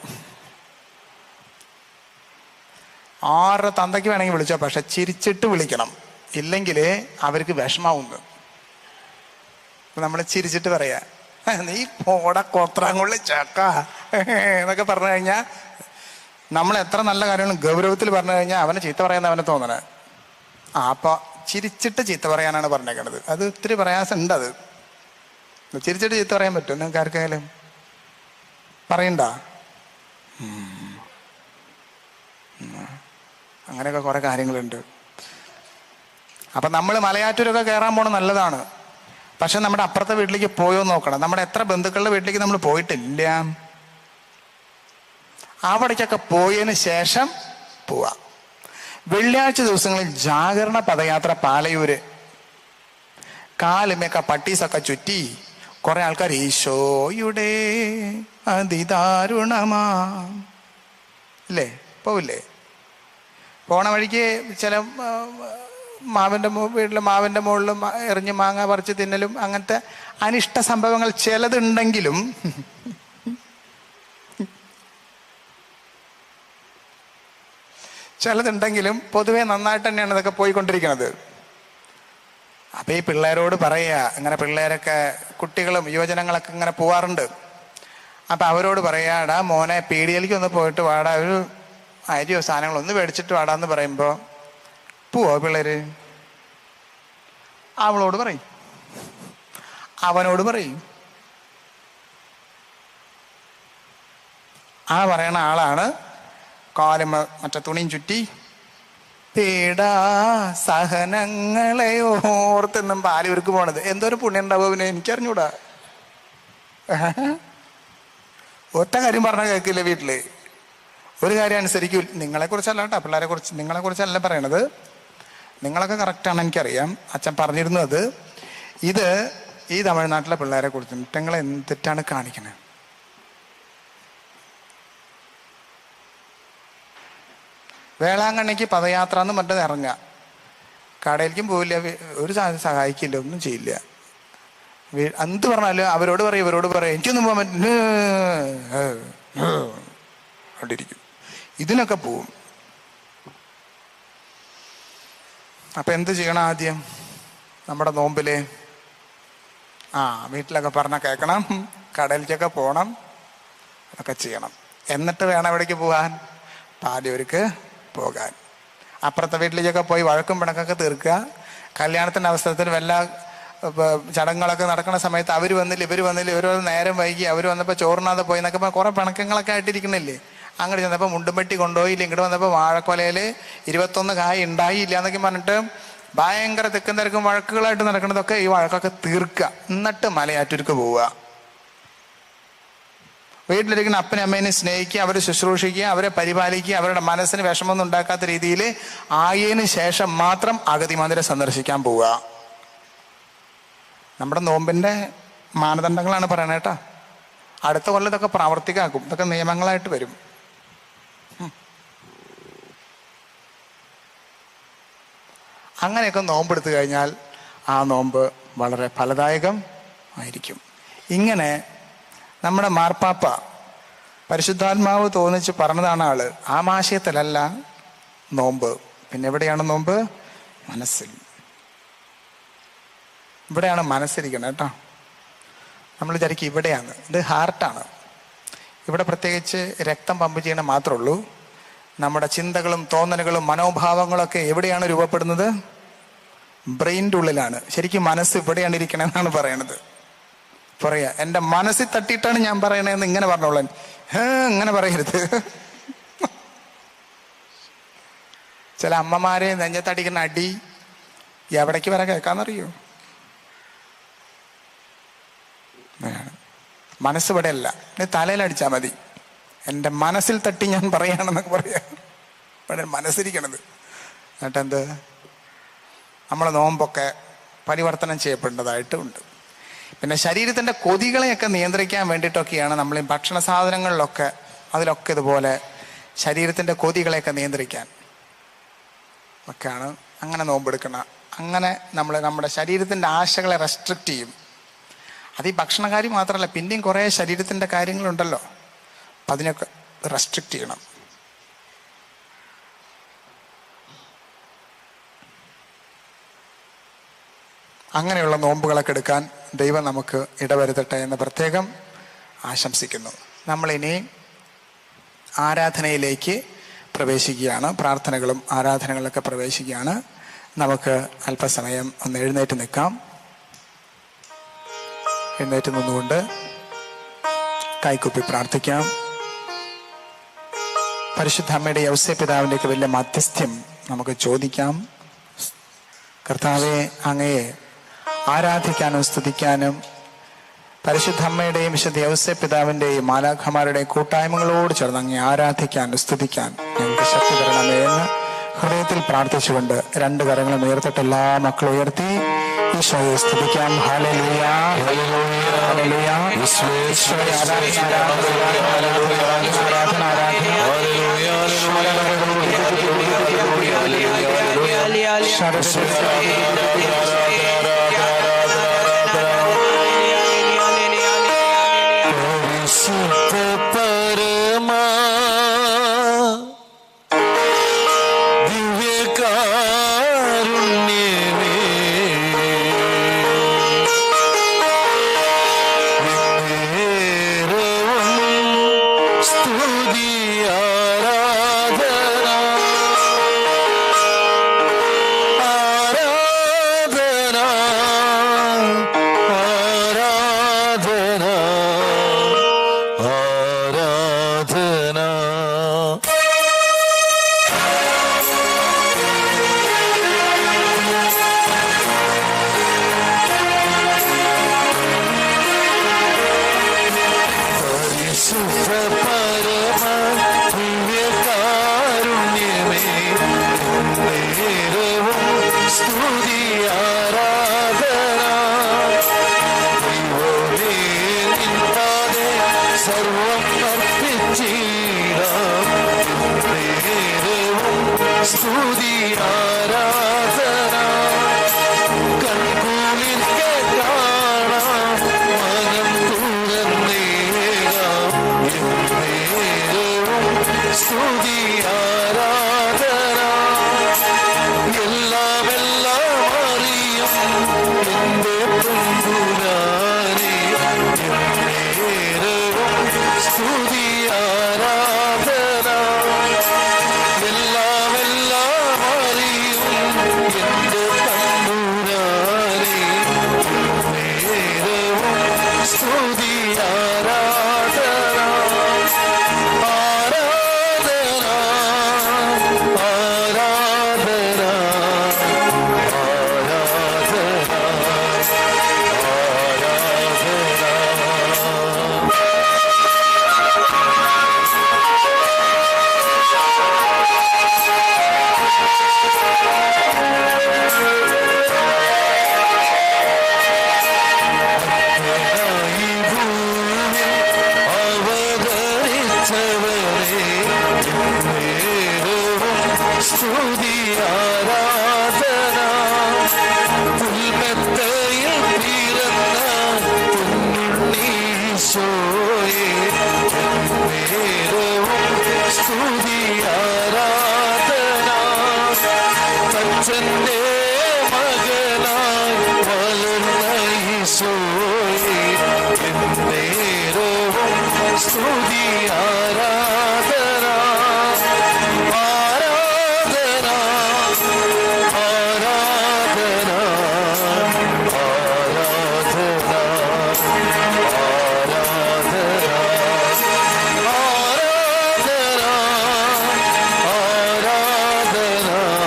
ആരുടെ തന്തയ്ക്ക് വേണമെങ്കിൽ വിളിച്ചോ, പക്ഷെ ചിരിച്ചിട്ട് വിളിക്കണം, ഇല്ലെങ്കിൽ അവർക്ക് വിഷമാവുന്നു. നമ്മൾ ചിരിച്ചിട്ട് പറയാ, നീ പോട കോത്രാങ്കൊള്ളി ചക്ക എന്നൊക്കെ പറഞ്ഞു കഴിഞ്ഞാൽ, നമ്മൾ എത്ര നല്ല കാര്യങ്ങളും ഗൗരവത്തിൽ പറഞ്ഞു കഴിഞ്ഞാൽ അവനെ ചീത്ത പറയാൻ അവനെ തോന്നണേ. അപ്പൊ ചിരിച്ചിട്ട് ചീത്ത പറയാനാണ് പറഞ്ഞേക്കണത്. അത് ഇത്തിരി പ്രയാസമുണ്ട്. അത് ചിരിച്ചിട്ട് ചീത്ത പറയാൻ പറ്റും നിങ്ങൾക്ക് ആർക്കായാലും? പറയണ്ട. അങ്ങനെയൊക്കെ കുറെ കാര്യങ്ങളുണ്ട്. അപ്പൊ നമ്മൾ മലയാറ്റൂരൊക്കെ കയറാൻ പോണത് നല്ലതാണ്. പക്ഷെ നമ്മുടെ അപ്പുറത്തെ വീട്ടിലേക്ക് പോയോ നോക്കണം. നമ്മുടെ എത്ര ബന്ധുക്കളുടെ വീട്ടിലേക്ക് നമ്മൾ പോയിട്ടില്ല. അവിടേക്കൊക്കെ പോയതിന് ശേഷം പോവാ. വെള്ളിയാഴ്ച ദിവസങ്ങളിൽ ജാഗരണ പദയാത്ര പാലയൂര്, കാലുമൊക്കെ പട്ടീസൊക്കെ ചുറ്റി കുറെ ആൾക്കാർ ഈശോയുടെ അതിദാരുണമാ ഇല്ലേ പോവില്ലേ? പോണ വഴിക്ക് ചില വീട്ടിലെ മാവിൻ്റെ മുകളിൽ എറിഞ്ഞ് മാങ്ങ പറിച്ച് തിന്നലും അങ്ങനത്തെ അനിഷ്ട സംഭവങ്ങൾ ചിലതുണ്ടെങ്കിലും പൊതുവെ നന്നായിട്ട് തന്നെയാണ് ഇതൊക്കെ പോയിക്കൊണ്ടിരിക്കുന്നത്. അപ്പൊ ഈ പിള്ളേരോട് പറയുക, ഇങ്ങനെ പിള്ളേരൊക്കെ കുട്ടികളും യുവജനങ്ങളൊക്കെ ഇങ്ങനെ പോവാറുണ്ട്. അപ്പൊ അവരോട് പറയാടാ മോനെ പീടികയിലേക്ക് ഒന്ന് പോയിട്ട് വാടാ, ഒരു അരിയോ സാധനങ്ങളോ ഒന്ന് മേടിച്ചിട്ട് വാടാന്ന് പറയുമ്പോ പോവോ പിള്ളേര്? അവളോട് പറയും, അവനോട് പറയും. ആ പറയണ ആളാണ് കാലും മറ്റേ തുണിയും ചുറ്റി പീഡാ സഹനങ്ങളെ ഓർത്തെന്നും പാലൂർക്ക് പോണത്. എന്തോരം പുണ്യം ഉണ്ടാവും അവന്, എനിക്കറിഞ്ഞൂടാ. ഒറ്റ കാര്യം പറഞ്ഞാൽ കേൾക്കില്ല വീട്ടില്. ഒരു കാര്യം അനുസരിക്കും. നിങ്ങളെ കുറിച്ചല്ല കേട്ടോ, പിള്ളേരെ കുറിച്ച്, നിങ്ങളെ കുറിച്ചല്ല പറയണത്. നിങ്ങളൊക്കെ കറക്റ്റാണ്, എനിക്കറിയാം. അച്ഛൻ പറഞ്ഞിരുന്നു അത്. ഇത് ഈ തമിഴ്നാട്ടിലെ പിള്ളേരെ കുറിച്ച് നിങ്ങൾ എന്തിട്ടാണ് കാണിക്കണത്? വേളാങ്കണ്ണിക്ക് പദയാത്ര എന്ന് പറഞ്ഞത് ഇറങ്ങുക, കടയിലേക്കും പോവില്ല, ഒരു സഹായിക്കില്ല, ഒന്നും ചെയ്യില്ല. എന്ത് പറഞ്ഞാലും അവരോട് പറയും, ഇവരോട് പറയും, എനിക്കൊന്നും പോകാൻ പറ്റിരിക്കും. ഇതിനൊക്കെ പോവും. അപ്പൊ എന്ത് ചെയ്യണം? ആദ്യം നമ്മുടെ നോമ്പില് വീട്ടിലൊക്കെ പറഞ്ഞാൽ കേൾക്കണം, കടയിലേക്കൊക്കെ പോകണം, അതൊക്കെ ചെയ്യണം. എന്നിട്ട് വേണം എവിടേക്ക് പോകാൻ? പാലൂർക്ക് പോകാൻ. അപ്പുറത്തെ വീട്ടിലേക്കൊക്കെ പോയി വഴക്കും പിണക്കൊക്കെ തീർക്കുക. കല്യാണത്തിൻ്റെ അവസരത്തിൽ വല്ല ചടങ്ങുകളൊക്കെ നടക്കുന്ന സമയത്ത് അവർ വന്നില്ല, ഇവർ വന്നില്ല, ഇവർ നേരം വൈകി, അവർ വന്നപ്പോൾ ചോറിനാതെ പോയി എന്നൊക്കെ കുറെ പിണക്കങ്ങളൊക്കെ ആയിട്ടിരിക്കണില്ലേ? അങ്ങോട്ട് ചെന്നപ്പോൾ മുണ്ടുംപെട്ടി കൊണ്ടുപോയില്ല, ഇങ്ങോട്ട് വന്നപ്പോൾ വാഴക്കൊലയിൽ 21 കായ ഉണ്ടായില്ല എന്നൊക്കെ പറഞ്ഞിട്ട് ഭയങ്കര തെക്കും തിരക്കും വഴക്കുകളായിട്ട് നടക്കുന്നതൊക്കെ ഈ വഴക്കൊക്കെ തീർക്കുക. എന്നിട്ട് മലയാറ്റൂർക്ക് പോവുക. വീട്ടിലിരിക്കുന്ന അപ്പനും അമ്മേനെ സ്നേഹിക്കുക, അവരെ ശുശ്രൂഷിക്കുക, അവരെ പരിപാലിക്കുക, അവരുടെ മനസ്സിന് വിഷമമൊന്നും ഉണ്ടാക്കാത്ത രീതിയിൽ ആയതിനു ശേഷം മാത്രം അഗതി മന്ദിരം സന്ദർശിക്കാൻ പോവുക. നമ്മുടെ നോമ്പിന്റെ മാനദണ്ഡങ്ങളാണ് പറയണേ കേട്ടാ. അടുത്ത കൊല്ലം ഇതൊക്കെ പ്രാവർത്തികമാക്കും, ഇതൊക്കെ നിയമങ്ങളായിട്ട് വരും. അങ്ങനെയൊക്കെ നോമ്പെടുത്തു കഴിഞ്ഞാൽ ആ നോമ്പ് വളരെ ഫലദായകം ആയിരിക്കും. ഇങ്ങനെ നമ്മുടെ മാർപ്പാപ്പ പരിശുദ്ധാത്മാവ് തോന്നിച്ച് പറഞ്ഞതാണ് ആള്. ആമാശയത്തിലല്ല നോമ്പ്. പിന്നെ എവിടെയാണ് നോമ്പ്? മനസ്സിൽ. ഇവിടെയാണ് മനസ്സിരിക്കുന്നത് കേട്ടോ. നമ്മൾ വിചാരിക്കും ഇവിടെയാണ്, ഇത് ഹാർട്ടാണ്. ഇവിടെ പ്രത്യേകിച്ച് രക്തം പമ്പ് ചെയ്യണ മാത്രമേ ഉള്ളൂ. നമ്മുടെ ചിന്തകളും തോന്നലുകളും മനോഭാവങ്ങളൊക്കെ എവിടെയാണ് രൂപപ്പെടുന്നത്? ബ്രെയിൻ്റെ ഉള്ളിലാണ്. ശരിക്കും മനസ്സ് ഇവിടെയാണ് ഇരിക്കണമെന്നാണ് പറയണത്. പറയാ എൻ്റെ മനസ്സിൽ തട്ടിയിട്ടാണ് ഞാൻ പറയണതെന്ന് ഇങ്ങനെ പറഞ്ഞോളാൻ, ഇങ്ങനെ പറയരുത്. ചില അമ്മമാരെ നെഞ്ഞത്തടിക്കുന്ന അടി എവിടേക്ക് വരെ കേൾക്കാന്നറിയോ? മനസ്സ് ഇവിടെ അല്ല, നീ തലയിലടിച്ചാൽ മതി. എൻ്റെ മനസ്സിൽ തട്ടി ഞാൻ പറയാണെന്നൊക്കെ പറയാ. ഇവിടെ മനസ്സിരിക്കണത്. എന്നിട്ടെന്ത്, നമ്മളെ നോമ്പൊക്കെ പരിവർത്തനം ചെയ്യപ്പെടേണ്ടതായിട്ടുണ്ട്. പിന്നെ ശരീരത്തിൻ്റെ കൊതികളെയൊക്കെ നിയന്ത്രിക്കാൻ വേണ്ടിയിട്ടൊക്കെയാണ് നമ്മൾ ഈ ഭക്ഷണ സാധനങ്ങളിലൊക്കെ, അതിലൊക്കെ ഇതുപോലെ ശരീരത്തിൻ്റെ കൊതികളെയൊക്കെ നിയന്ത്രിക്കാൻ ഒക്കെയാണ് അങ്ങനെ നോമ്പെടുക്കണം. അങ്ങനെ നമ്മൾ നമ്മുടെ ശരീരത്തിൻ്റെ ആശകളെ റെസ്ട്രിക്റ്റ് ചെയ്യും. അത് ഈ ഭക്ഷണകാര്യം മാത്രമല്ല, പിന്നെയും കുറേ ശരീരത്തിൻ്റെ കാര്യങ്ങളുണ്ടല്ലോ, അപ്പം അതിനൊക്കെ റെസ്ട്രിക്റ്റ് ചെയ്യണം. അങ്ങനെയുള്ള നോമ്പുകളൊക്കെ എടുക്കാൻ ദൈവം നമുക്ക് ഇടവരുത്തട്ടെ എന്ന് പ്രത്യേകം ആശംസിക്കുന്നു. നമ്മളിനി ആരാധനയിലേക്ക് പ്രവേശിക്കുകയാണ്. പ്രാർത്ഥനകളും ആരാധനകളൊക്കെ പ്രവേശിക്കുകയാണ്. നമുക്ക് അല്പസമയം ഒന്ന് എഴുന്നേറ്റ് നിൽക്കാം. എഴുന്നേറ്റ് നിന്നുകൊണ്ട് കൈക്കുപ്പി പ്രാർത്ഥിക്കാം. പരിശുദ്ധ അമ്മയുടെ ഔസേപ്പ് പിതാവിൻ്റെയൊക്കെ വലിയ മധ്യസ്ഥ്യം നമുക്ക് ചോദിക്കാം. കർത്താവെ, അങ്ങയെ ആരാധിക്കാനും സ്തുതിക്കാനും പരിശുദ്ധ അമ്മയുടെയും വിശുദ്ധ ഔസേപ്പ് പിതാവിൻ്റെയും മാലാഖമാരുടെയും കൂട്ടായ്മകളോട് ചേർന്ന് അങ്ങയെ ആരാധിക്കാനും സ്തുതിക്കാൻ ഞങ്ങൾക്ക് ശക്തി തരണമേ എന്ന് ഹൃദയത്തിൽ പ്രാർത്ഥിച്ചുകൊണ്ട് രണ്ട് കരങ്ങളും ഉയർത്തിട്ട് എല്ലാ മക്കളും ഉയർത്തി ഈശോയെ സ്തുതിക്കാം. Hallelujah, hallelujah, hallelujah. ഈശോയെ ആരാധന, ആരാധന, ആരാധന.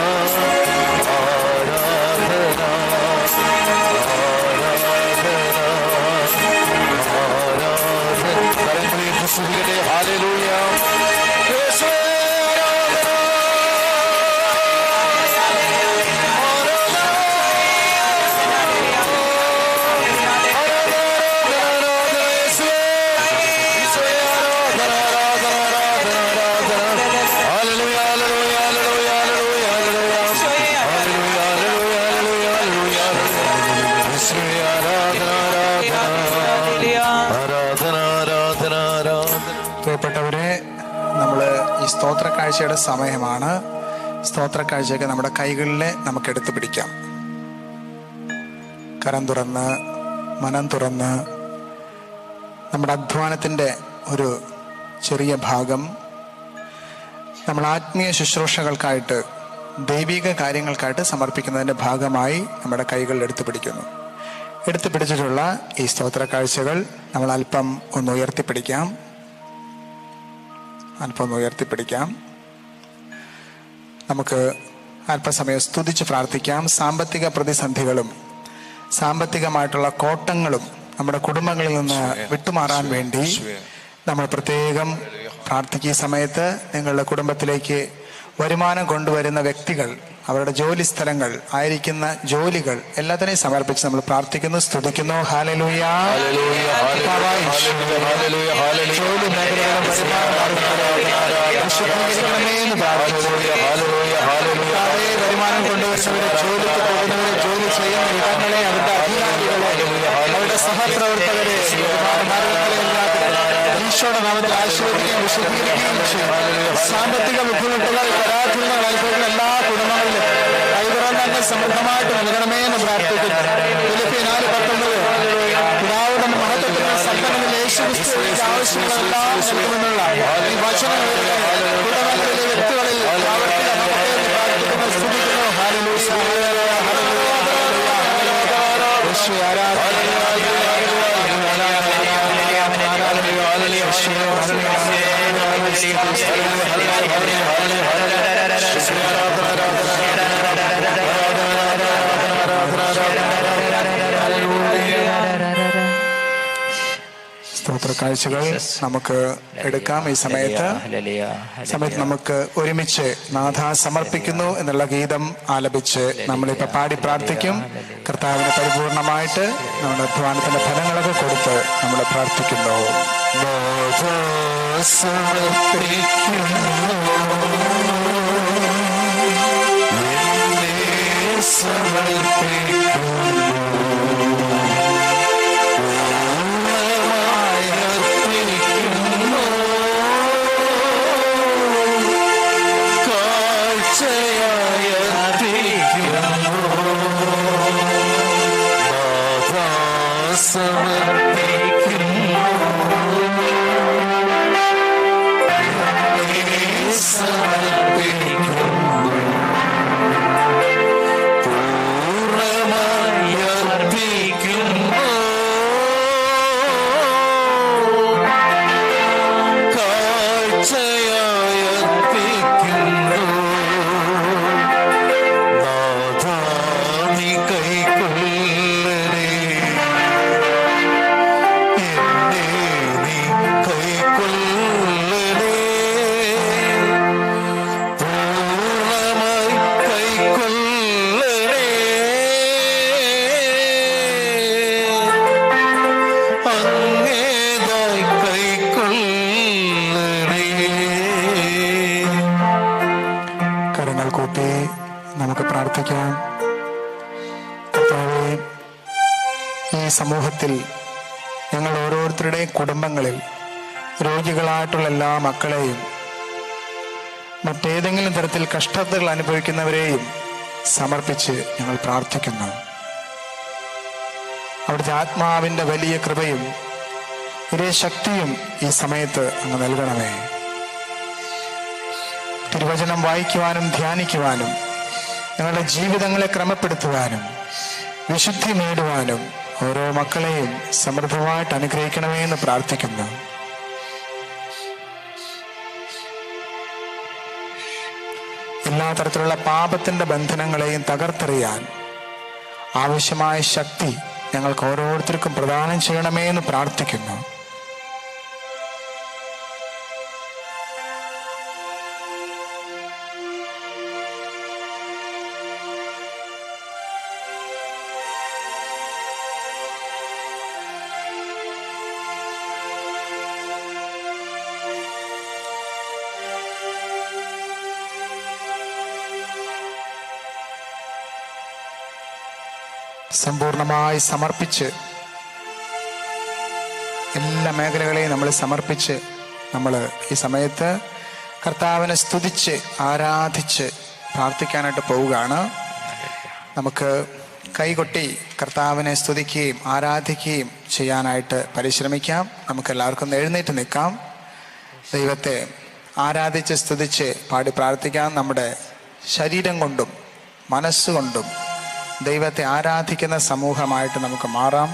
സ്തോത്ര കാഴ്ചയുടെ സമയമാണ്. സ്തോത്ര കാഴ്ചയൊക്കെ നമ്മുടെ കൈകളിൽ നമുക്ക് എടുത്തു പിടിക്കാം. കരം തുറന്ന്, മനം തുറന്ന്, നമ്മുടെ അധ്വാനത്തിൻ്റെ ഒരു ചെറിയ ഭാഗം നമ്മൾ ആത്മീയ ശുശ്രൂഷകൾക്കായിട്ട്, ദൈവിക കാര്യങ്ങൾക്കായിട്ട് സമർപ്പിക്കുന്നതിൻ്റെ ഭാഗമായി നമ്മുടെ കൈകളിൽ എടുത്തു പിടിക്കുന്നു. എടുത്തു പിടിച്ചിട്ടുള്ള ഈ സ്തോത്ര കാഴ്ചകൾ നമ്മൾ അല്പം ഒന്ന് ഉയർത്തിപ്പിടിക്കാം. നമുക്ക് അല്പസമയം സ്തുതിച്ച് പ്രാർത്ഥിക്കാം. സാമ്പത്തിക പ്രതിസന്ധികളും സാമ്പത്തികമായിട്ടുള്ള കോട്ടങ്ങളും നമ്മുടെ കുടുംബങ്ങളിൽ നിന്ന് വിട്ടുമാറാൻ വേണ്ടി നമ്മൾ പ്രത്യേകം പ്രാർത്ഥിക്കുന്ന സമയത്ത് നിങ്ങളുടെ കുടുംബത്തിലേക്ക് വരുമാനം കൊണ്ടുവരുന്ന വ്യക്തികൾ, അവരുടെ ജോലി സ്ഥലങ്ങൾ, ആയിരിക്കുന്ന ജോലികൾ എല്ലാത്തിനെയും സമർപ്പിച്ച് നമ്മൾ പ്രാർത്ഥിക്കുന്നു, സ്തുതിക്കുന്നു. ഹല്ലേലൂയ, ജോലി മേഖലകളും വരുമാനം കൊണ്ടുവരുന്നവരെ, ജോലിക്ക് പോകുന്നവരെ, ജോലി ചെയ്യുന്ന ഇടങ്ങളെ, അവരുടെ അധികാരികളെ, അവരുടെ സഹപ്രവർത്തകരെ ഈശോയുടെ നാമത്തിൽ ആശീർവദിക്കുകയും വിശദീകരിക്കുകയും ചെയ്യും. സാമ്പത്തിക ബുദ്ധിമുട്ടുകൾ, പരാധീനങ്ങൾ അനുഭവിക്കുന്ന എല്ലാ കുടുംബങ്ങളിലും കൈതുറന്ന് തന്നെ സമൃദ്ധമായിട്ട് നൽകണമേ എന്ന് പ്രാർത്ഥിക്കുന്നു. ഫിലിപ്പിയർ 4:19 പിതാവിന്റെ മഹത്വത്തിൽ സമ്പന്നത്തിൽ യേശുക്രിസ്തുവിന്റെ ആവശ്യങ്ങളെല്ലാം നൽകുമെന്നുള്ള ഈ വചനം കുടുംബങ്ങളിലെ വ്യക്തികളിൽ പ്രാർത്ഥിക്കുന്നു, സ്തുതിക്കുന്നു. ഹല്ലേലൂയ, സ്തോത്ര കാഴ്ചകൾ നമുക്ക് എടുക്കാം. ഈ സമയത്ത് നമുക്ക് ഒരുമിച്ച് നാഥ സമർപ്പിക്കുന്നു എന്നുള്ള ഗീതം ആലപിച്ച് നമ്മളിപ്പോൾ പാടി പ്രാർത്ഥിക്കും. കർത്താവിന് പരിപൂർണമായിട്ട് നമ്മുടെ അധ്വാനത്തിന്റെ ഫലങ്ങളൊക്കെ കൊടുത്ത് നമ്മൾ പ്രാർത്ഥിക്കുന്നു. സമൂഹത്തിൽ ഞങ്ങൾ ഓരോരുത്തരുടെയും കുടുംബങ്ങളിൽ രോഗികളായിട്ടുള്ള എല്ലാ മക്കളെയും, മറ്റേതെങ്കിലും തരത്തിൽ കഷ്ടതകൾ അനുഭവിക്കുന്നവരെയും സമർപ്പിച്ച് ഞങ്ങൾ പ്രാർത്ഥിക്കുന്നു. അവിടുത്തെ ആത്മാവിൻ്റെ വലിയ കൃപയും ഒരേ ശക്തിയും ഈ സമയത്ത് അങ്ങ് നൽകണമേ. തിരുവചനം വായിക്കുവാനും ധ്യാനിക്കുവാനും, ഞങ്ങളുടെ ജീവിതങ്ങളെ ക്രമപ്പെടുത്തുവാനും, വിശുദ്ധി നേടുവാനും ഓരോ മക്കളെയും സമൃദ്ധമായിട്ട് അനുഗ്രഹിക്കണമേ എന്ന് പ്രാർത്ഥിക്കുന്നു. എല്ലാ തരത്തിലുള്ള പാപത്തിന്റെ ബന്ധനങ്ങളെയും തകർത്തെറിയാൻ ആവശ്യമായ ശക്തി ഞങ്ങൾക്ക് ഓരോരുത്തർക്കും പ്രദാനം ചെയ്യണമേ എന്ന് പ്രാർത്ഥിക്കുന്നു. സമ്പൂർണമായി സമർപ്പിച്ച്, എല്ലാ മേഖലകളെയും നമ്മൾ സമർപ്പിച്ച് നമ്മൾ ഈ സമയത്ത് കർത്താവിനെ സ്തുതിച്ച് ആരാധിച്ച് പ്രാർത്ഥിക്കാനായിട്ട് പോവുകയാണ്. നമുക്ക് കൈകൊട്ടി കർത്താവിനെ സ്തുതിക്കുകയും ആരാധിക്കുകയും ചെയ്യാനായിട്ട് പരിശ്രമിക്കാം. നമുക്കെല്ലാവർക്കും എഴുന്നേറ്റ് നിൽക്കാം. ദൈവത്തെ ആരാധിച്ച് സ്തുതിച്ച് പാടി പ്രാർത്ഥിക്കാം. നമ്മുടെ ശരീരം കൊണ്ടും മനസ്സുകൊണ്ടും ദൈവത്തെ ആരാധിക്കുന്ന സമൂഹമായിട്ട് നമുക്ക് മാറാം.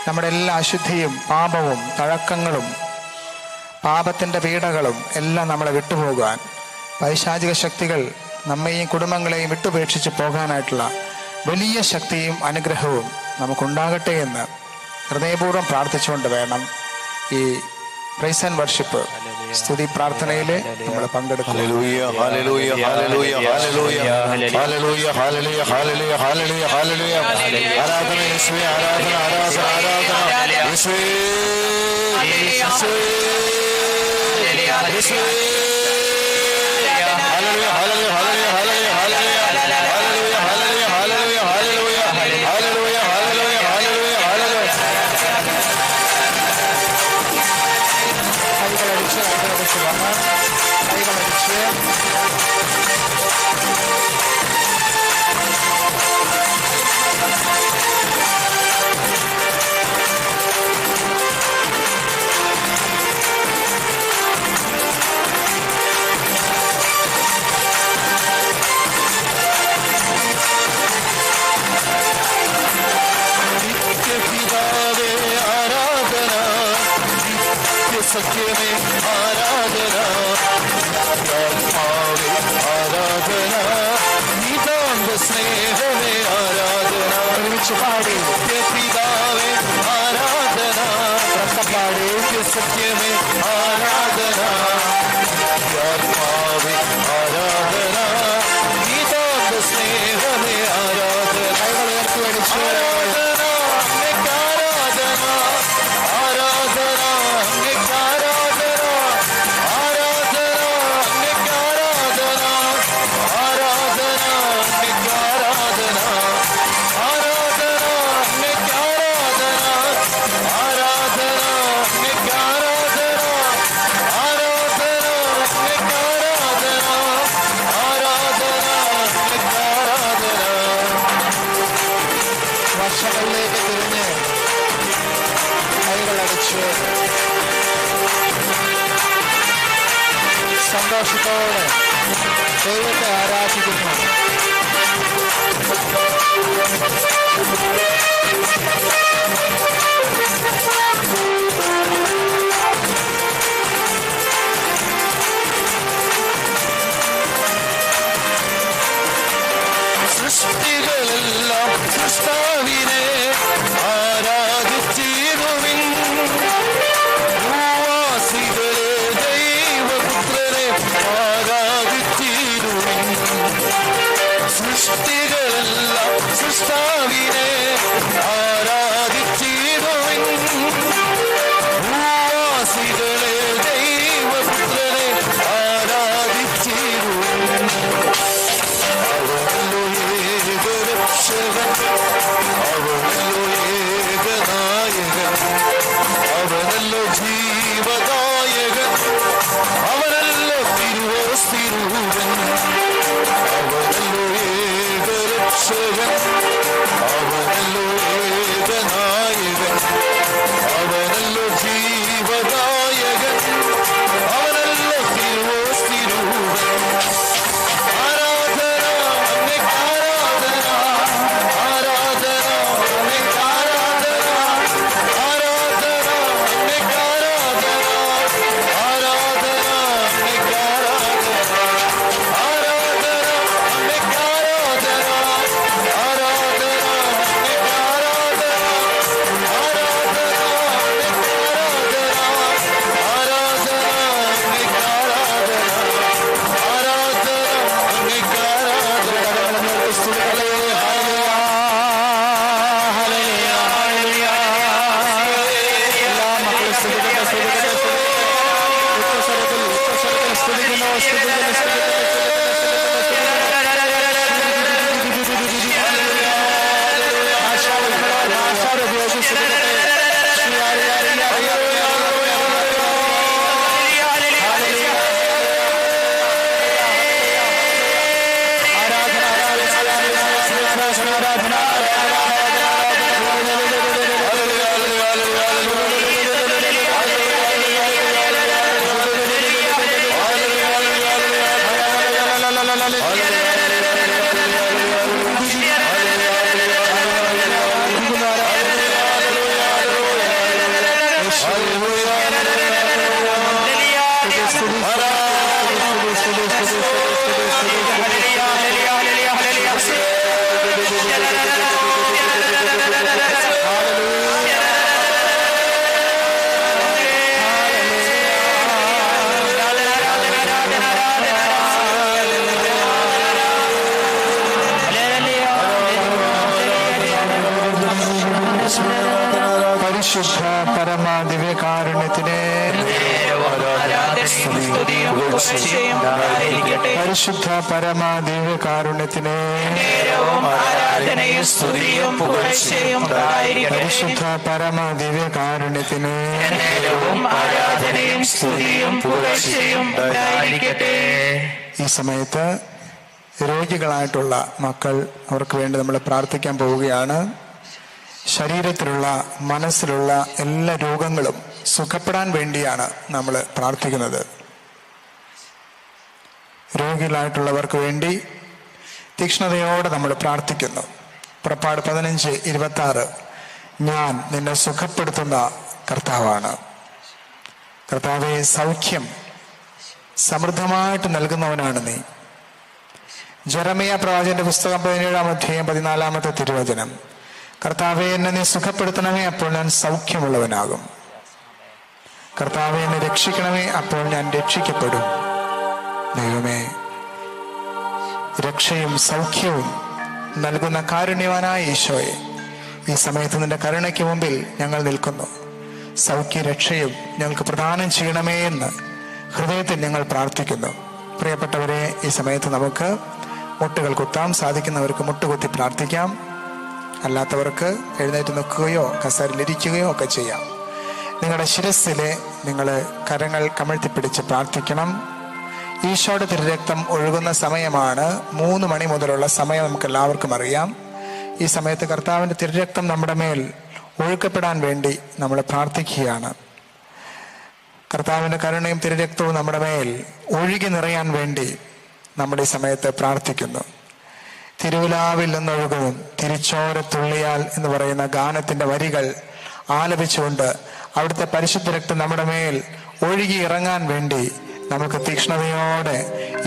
നമ്മുടെ എല്ലാ അശുദ്ധിയും പാപവും തഴക്കങ്ങളും പാപത്തിൻ്റെ പീഡകളും എല്ലാം നമ്മളെ വിട്ടുപോകാൻ, പൈശാചിക ശക്തികൾ നമ്മെയും കുടുംബങ്ങളെയും വിട്ടുപേക്ഷിച്ച് പോകാനായിട്ടുള്ള വലിയ ശക്തിയും അനുഗ്രഹവും നമുക്കുണ്ടാകട്ടെ എന്ന് ഹൃദയപൂർവ്വം പ്രാർത്ഥിച്ചുകൊണ്ട് വേണം ഈ പ്രൈസ് ആൻഡ് വർഷിപ്പ് സ്തുതി പ്രാർത്ഥനയിൽ നമ്മൾ പങ്കെടുക്കും.
സഖ്യമേ ആരാധന, ആരാധന, നിതാന്ത സ്നേഹമേ ആരാധന, പാടി പിതാവേ ആരാധന, പാടി സഖ്യമേ ആരാധന, ആത്മാവേ ആരാധന, നിതാന്ത സ്നേഹമേ ആരാധന,
വർഷങ്ങളിലേക്ക് തിരിഞ്ഞ് കൈകളടച്ച് സന്തോഷത്തോടെ ദൈവത്തെ ആരാധിക്കുന്നു.
സൃഷ്ടികളെല്ലാം സൃഷ്ടാവിനെ ആരാധിച്ചിരുവിൻ, ഭൂവാസികളെ ദൈവപുത്രനെ ആരാധിച്ചിരുവിൻ. സൃഷ്ടികളെല്ലാം സൃഷ്ടാവിനെ ആരാധിച്ചിരുവിൻ, ഭൂവാസികളെ ദൈവപുത്രനെ ആരാധിച്ചിരുവിൻ. അവനല്ലോ ഏകനായകൻ, അവനല്ലോ ജീവദായകൻ, അവനല്ലോ തിരുവോസ്തിരൂപൻ, അവനല്ലോ ഏകരക്ഷകൻ, അവനല്ലോ ഏകനായകൻ, അവനല്ലോ ജീവദായകൻ, അവനല്ലോ തിരുവോസ്തിരൂപൻ.
പരിശുദ്ധ പരമാദിവ്യകാരുണ്യത്തിനെ, പരിശുദ്ധ പരമാദിവ്യകാരുണ്യത്തിനെ, പരിശുദ്ധ പരമാദിവ്യകാരുണ്യത്തിനെ. ഈ സമയത്ത് രോഗികളായിട്ടുള്ള മക്കൾ, അവർക്ക് വേണ്ടി നമ്മൾ പ്രാർത്ഥിക്കാൻ പോവുകയാണ്. ശരീരത്തിലുള്ള മനസ്സിലുള്ള എല്ലാ രോഗങ്ങളും സുഖപ്പെടാൻ വേണ്ടിയാണ് നമ്മൾ പ്രാർത്ഥിക്കുന്നത്. രോഗികളായിട്ടുള്ളവർക്ക് വേണ്ടി തീക്ഷ്ണതയോടെ നമ്മൾ പ്രാർത്ഥിക്കുന്നു. പുറപ്പാട് 15:26, ഞാൻ നിന്നെ സുഖപ്പെടുത്തുന്ന കർത്താവാണ്. കർത്താവെ, സൗഖ്യം സമൃദ്ധമായിട്ട് നൽകുന്നവനാണ് നീ. ജെറമിയ പ്രവാചകന്റെ പുസ്തകം 17-ാം അധ്യായം 14-ാമത്തെ തിരുവചനം, കർത്താവെ, എന്നെ നീ സുഖപ്പെടുത്തണമേ, അപ്പോൾ ഞാൻ സൗഖ്യമുള്ളവനാകും. കർത്താവെ, എന്നെ രക്ഷിക്കണമേ, അപ്പോൾ ഞാൻ രക്ഷിക്കപ്പെടും. ദൈവമേ, രക്ഷയും സൗഖ്യവും നൽകുന്ന കാരുണ്യവാനായ ഈശോയെ, ഈ സമയത്ത് നിന്റെ കരുണയ്ക്ക് മുമ്പിൽ ഞങ്ങൾ നിൽക്കുന്നു. സൗഖ്യരക്ഷയും ഞങ്ങൾക്ക് പ്രദാനം ചെയ്യണമേ എന്ന് ഹൃദയത്തിൽ ഞങ്ങൾ പ്രാർത്ഥിക്കുന്നു. പ്രിയപ്പെട്ടവരെ, ഈ സമയത്ത് നമുക്ക് മുട്ടുകൾ കുത്താം. സാധിക്കുന്നവർക്ക് മുട്ടുകുത്തി പ്രാർത്ഥിക്കാം. അല്ലാത്തവർക്ക് എഴുന്നേറ്റ് നിൽക്കുകയോ കസേരയിലിരിക്കുകയോ ഒക്കെ ചെയ്യാം. നിങ്ങളുടെ ശിരസ്സിലെ നിങ്ങൾ കരങ്ങൾ കമഴ്ത്തിപ്പിടിച്ച് പ്രാർത്ഥിക്കണം. ഈശോയുടെ തിരുരക്തം ഒഴുകുന്ന സമയമാണ്. 3 മണി മുതലുള്ള സമയം നമുക്ക് എല്ലാവർക്കും അറിയാം. ഈ സമയത്ത് കർത്താവിൻ്റെ തിരുരക്തം നമ്മുടെ മേൽ ഒഴുക്കപ്പെടാൻ വേണ്ടി നമ്മൾ പ്രാർത്ഥിക്കുകയാണ്. കർത്താവിൻ്റെ കരുണയും തിരുരക്തവും നമ്മുടെ മേൽ ഒഴുകി നിറയാൻ വേണ്ടി നമ്മുടെ ഈ സമയത്ത് പ്രാർത്ഥിക്കുന്നു. തിരുവിലാവിൽ നിന്നൊഴുകും തിരിച്ചോരത്തുള്ളിയാൽ എന്ന് പറയുന്ന ഗാനത്തിന്റെ വരികൾ ആലപിച്ചുകൊണ്ട് അവിടുത്തെ പരിശുദ്ധ രക്തം നമ്മുടെ മേൽ ഒഴുകി ഇറങ്ങാൻ വേണ്ടി നമുക്ക് തീക്ഷ്ണതയോടെ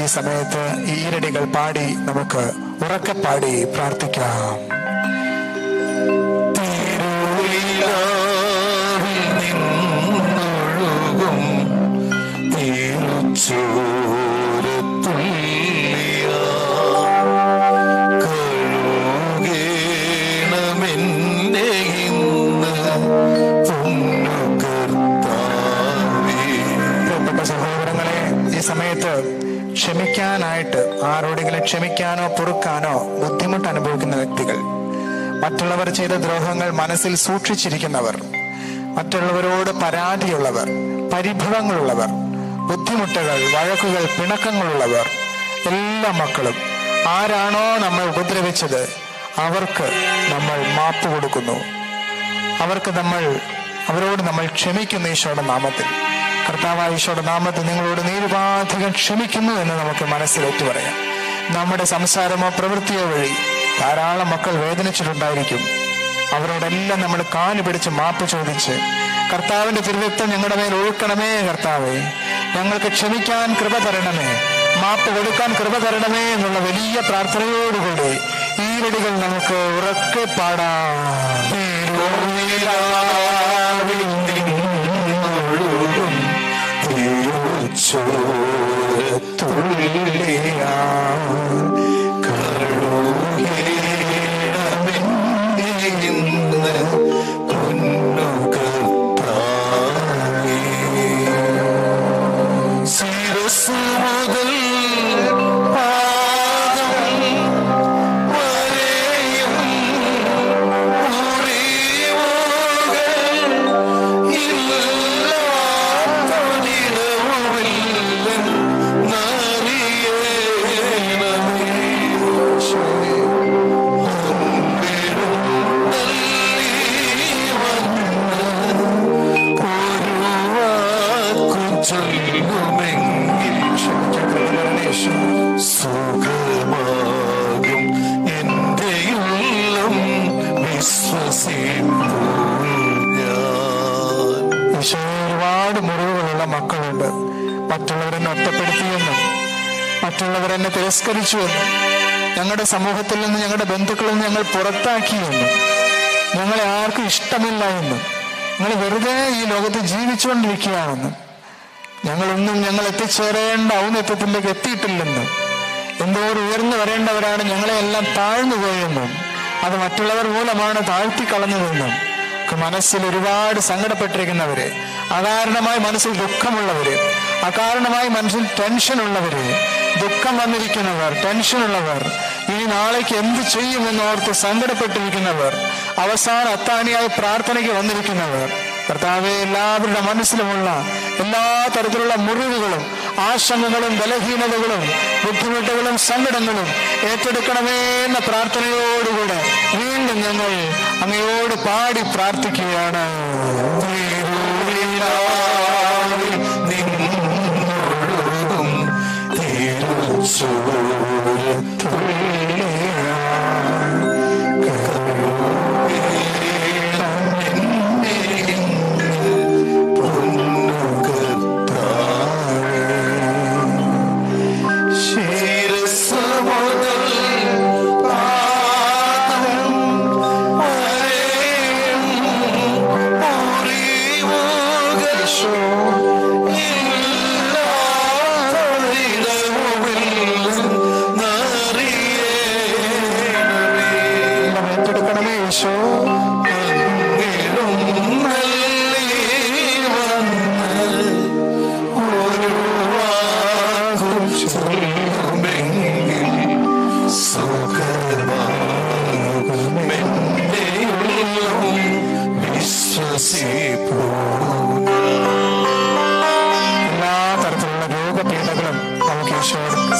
ഈ സമയത്ത് ഈ ഈരടികൾ പാടി നമുക്ക് ഉറക്കെ പാടി പ്രാർത്ഥിക്കാം. സമയത്ത് ക്ഷമിക്കാനായിട്ട് ആരോടെങ്കിലും ക്ഷമിക്കാനോ പൊറുക്കാനോ ബുദ്ധിമുട്ട് അനുഭവിക്കുന്ന വ്യക്തികൾ, മറ്റുള്ളവർ ചെയ്ത ദ്രോഹങ്ങൾ മനസ്സിൽ സൂക്ഷിച്ചിരിക്കുന്നവർ, മറ്റുള്ളവരോട് പരാതിയുള്ളവർ, പരിഭവങ്ങളുള്ളവർ, ബുദ്ധിമുട്ടുകൾ, വഴക്കുകൾ, പിണക്കങ്ങളുള്ളവർ, എല്ലാ മക്കളും ആരാണോ നമ്മൾ ഉപദ്രവിച്ചത് അവർക്ക് നമ്മൾ മാപ്പ് കൊടുക്കുന്നു. അവരോട് നമ്മൾ ക്ഷമിക്കുന്നു ഈശോയുടെ നാമത്തിൽ. കർത്താവായ ഈശോയുടെ നാമത്തിൽ നിങ്ങളോട് നിരുപാധികം ക്ഷമിക്കുന്നു എന്ന് നമുക്ക് മനസ്സിലേറ്റു പറയാം. നമ്മുടെ സംസാരമോ പ്രവൃത്തിയോ വഴി ധാരാളം മക്കൾ വേദനിച്ചിട്ടുണ്ടായിരിക്കും. അവരോടെല്ലാം നമ്മൾ കാല് പിടിച്ച് മാപ്പ് ചോദിച്ച്, കർത്താവിന്റെ തിരുരക്തം ഞങ്ങളുടെ മേൽ ഒഴുക്കണമേ, കർത്താവേ, ഞങ്ങൾക്ക് ക്ഷമിക്കാൻ കൃപ തരണമേ, മാപ്പ് കൊടുക്കാൻ കൃപ തരണമേ എന്നുള്ള വലിയ പ്രാർത്ഥനയോടുകൂടി ഈ വഴികൾ നമുക്ക് ഉറക്കെ പാടാം.
ും
ഒരുപാട് മുറിവുകളുള്ള മക്കളുണ്ട്. മറ്റുള്ളവരെന്നെ ഒറ്റപ്പെടുത്തിയെന്നും മറ്റുള്ളവരെന്നെ തിരസ്കരിച്ചുവെന്നും ഞങ്ങളുടെ സമൂഹത്തിൽ നിന്ന് ഞങ്ങളുടെ ബന്ധുക്കളിൽ നിന്ന് ഞങ്ങൾ പുറത്താക്കിയെന്നും ഞങ്ങളെ ആർക്കും ഇഷ്ടമില്ല എന്നും ഞങ്ങൾ വെറുതെ ഈ ലോകത്ത് ജീവിച്ചുകൊണ്ടിരിക്കുകയാണെന്നും ഞങ്ങളൊന്നും ഞങ്ങൾ എത്തിച്ചേരേണ്ട ഔന്നത്യത്തിലേക്ക് എത്തിയിട്ടില്ലെന്നും എന്തോരം ഉയർന്നു വരേണ്ടവരാണ് ഞങ്ങളെയെല്ലാം താഴ്ന്നു പോയെന്നും അത് മറ്റുള്ളവർ മൂലമാണ് താഴ്ത്തിക്കളഞ്ഞതെന്നും മനസ്സിൽ ഒരുപാട് സങ്കടപ്പെട്ടിരിക്കുന്നവര്, അകാരണമായി മനസ്സിൽ ദുഃഖമുള്ളവര്, അകാരണമായി മനസ്സിൽ ടെൻഷനുള്ളവര്, ദുഃഖം വന്നിരിക്കുന്നവർ, ടെൻഷനുള്ളവർ, ഇനി നാളേക്ക് എന്ത് ചെയ്യുമെന്നോർത്ത് സങ്കടപ്പെട്ടിരിക്കുന്നവർ, അവസാന അത്താണിയായി പ്രാർത്ഥനയ്ക്ക് വന്നിരിക്കുന്നവർ, കർത്താവെ എല്ലാവരുടെ മനസ്സിലുമുള്ള എല്ലാ തരത്തിലുള്ള മുറിവുകളും ആശങ്കകളും ബലഹീനതകളും ബുദ്ധിമുട്ടുകളും സങ്കടങ്ങളും ഏറ്റെടുക്കണമേ എന്ന പ്രാർത്ഥനയോടുകൂടെ വീണ്ടും ഞങ്ങൾ അങ്ങയോട് പാടി പ്രാർത്ഥിക്കുകയാണ്.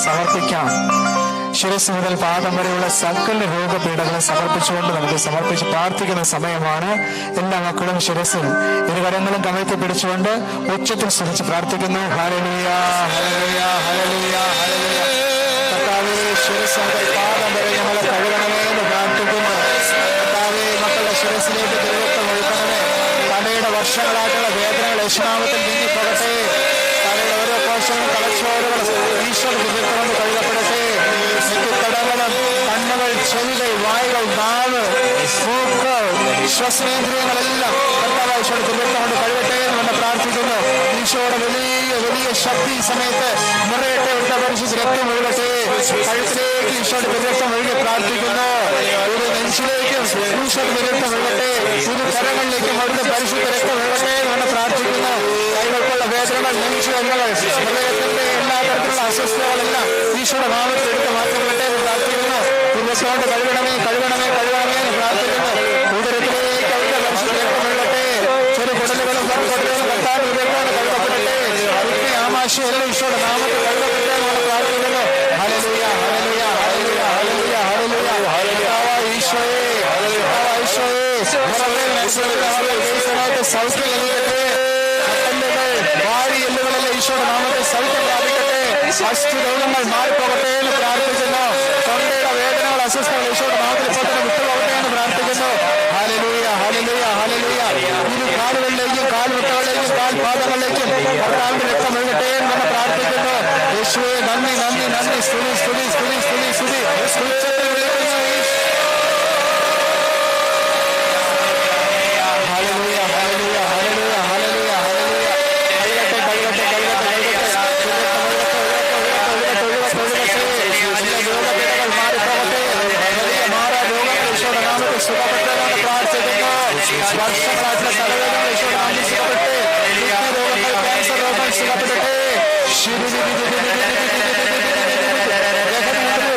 സമർപ്പിക്കാം. ശിരസ് മുതൽ പാദം വരെയുള്ള സകല രോഗപീഠകളെ സമർപ്പിച്ച് പ്രാർത്ഥിക്കുന്ന സമയമാണ്. എല്ലാ മക്കളും ശിരസും ഇരുകരങ്ങളും കമഴ്ത്തി പിടിച്ചുകൊണ്ട് ഉച്ചത്തിൽ സ്തുതിച്ച് പ്രാർത്ഥിക്കുന്നു. Hallelujah, hallelujah, hallelujah, hallelujah. കർത്താവേ, ശിരസ് മുതൽ പാദം വരെ ഞങ്ങളെ കഴുകണമേ എന്ന് പ്രാർത്ഥിക്കുന്നു. കർത്താവേ, മക്കളുടെ ശിരസിലേക്ക് ദൈവത്വം ഒഴുക്കണമേ. തലയുടെ വർഷങ്ങളായിട്ടുള്ള വേദനകൾ യേശുനാമത്തിൽ നീങ്ങിപ്പോകട്ടെ. തലയുടെ ഓരോ കോശങ്ങളും തലച്ചോറുകളും ഈശോയുടെ ദിവ്യത്വം കഴുകപ്പെടട്ടെ. നെറ്റിത്തടങ്ങളും കണ്ണുകൾ, ചെവികൾ, വായുകൾ, നാവ്, മൂക്ക്, ശ്വസനേന്ദ്രിയങ്ങളെല്ലാം കർത്താവായ ഈശോയുടെ ദിവ്യത്വം കൊണ്ട് കഴുകട്ടെ എന്ന് പ്രാർത്ഥിക്കുന്നു. ഈശോയുടെ വലിയ ശക്തി ഈ സമയത്ത് നിറയട്ടെ. ഇവിടുത്തെ പരിശുദ്ധ രക്തം ഒഴുകട്ടെ. കഴുത്തിലേക്ക് ഈശോയുടെ ദിവ്യത്വം ഒഴുകി പ്രാർത്ഥിക്കുന്നു. ഒരു നെഞ്ചിലേക്കും ഈശോയുടെ ദിവ്യത്വം ഒഴുകട്ടെ. ഇരു കരങ്ങളിലേക്കും അവിടുത്തെ പരിശുദ്ധ രക്തം ഒഴുകട്ടെ എന്ന് പ്രാർത്ഥിക്കുന്നു. കൈകൾക്കുള്ള വേദനകൾ, നെഞ്ചുവേദനകൾ, ഹൃദയത്തിന്റെ എല്ലാ തരത്തിലുള്ള അസ്വസ്ഥതകളെല്ലാം ഈശോയുടെ നാമത്തിൽ എടുത്ത് മാറ്റപ്പെടട്ടെ എന്ന് പ്രാർത്ഥിക്കുന്നു. ദിവസോണ്ട് കഴുകണമേ, കഴുകണമേ, കഴുകണമേ എന്ന് പ്രാർത്ഥിക്കുന്നു. ഉദരത്തിലേക്ക് അവിടുത്തെ പരിശുദ്ധ രക്തം ഒഴുകട്ടെ. ചെറു കുടലുകളും കർത്താവിന്റെ ഹൃദയത്തോട് കഴുകപ്പെടട്ടെ. അതിന്റെ ആമാശയം എല്ലാം ഈശോയുടെ നാമത്തിൽ കഴുകപ്പെടട്ടെ എന്ന് പ്രാർത്ഥിക്കുന്നു. Hallelujah, hallelujah, hallelujah, hallelujah, hallelujah, hallelujah. ഈശോയേ, ഈശോയേ, സൗഖ്യം ലഭിക്കട്ടെ. വാരിയെല്ലുകളെല്ലാം ഈശോയുടെ നാമത്തിൽ സൗഖ്യം പ്രാപിക്കട്ടെ. അസ്ഥി രോഗങ്ങൾ മാറിപ്പോകട്ടെ എന്ന് പ്രാർത്ഥിക്കുന്നു. തൊണ്ടയുടെ വേദനകൾ, അസ്വസ്ഥതകൾ ഈശോയുടെ നാമത്തിൽ ഇപ്പോൾ തന്നെ വിട്ടുപോകട്ടെ എന്ന് പ്രാർത്ഥിക്കുന്നു. Hallelujah, hallelujah, hallelujah. ഇരു കാലുകളിലേക്കും കാൽമുട്ടകളിലേക്കും കാൽപാദങ്ങളിലേക്കും കർത്താവിന്റെ രക്തം ഒഴുകട്ടെ എന്ന് പ്രാർത്ഥിക്കുന്നു. യേശുവേ, നന്ദി, നന്ദി, നന്ദി. സ്തുതി, സ്തുതി, സ്തുതി, സ്തുതി, സ്തുതി. ഉച്ചത്തിൽ വിളിക്കുന്നു. Hallelujah, hallelujah, hallelujah, hallelujah, hallelujah. കഴുകട്ടെ, കഴുകട്ടെ, കഴുകട്ടെ, കഴുകട്ടെ. രോഗപീഠകൾ മാറിപ്പോകട്ടെ. വലിയ മാറാ രോഗങ്ങൾ ഈശോയുടെ നാമത്തിൽ സുഖപ്പെട്ടതാണ് പ്രാർത്ഥിക്കുന്നു. വർഷങ്ങളായിട്ടുള്ള തലവേദന ഈശോയുടെ നാമത്തിൽ സുഖപ്പെട്ടെ. രോഗങ്ങൾ, ക്യാൻസർ രോഗങ്ങൾ സുഖപ്പെടട്ടെ.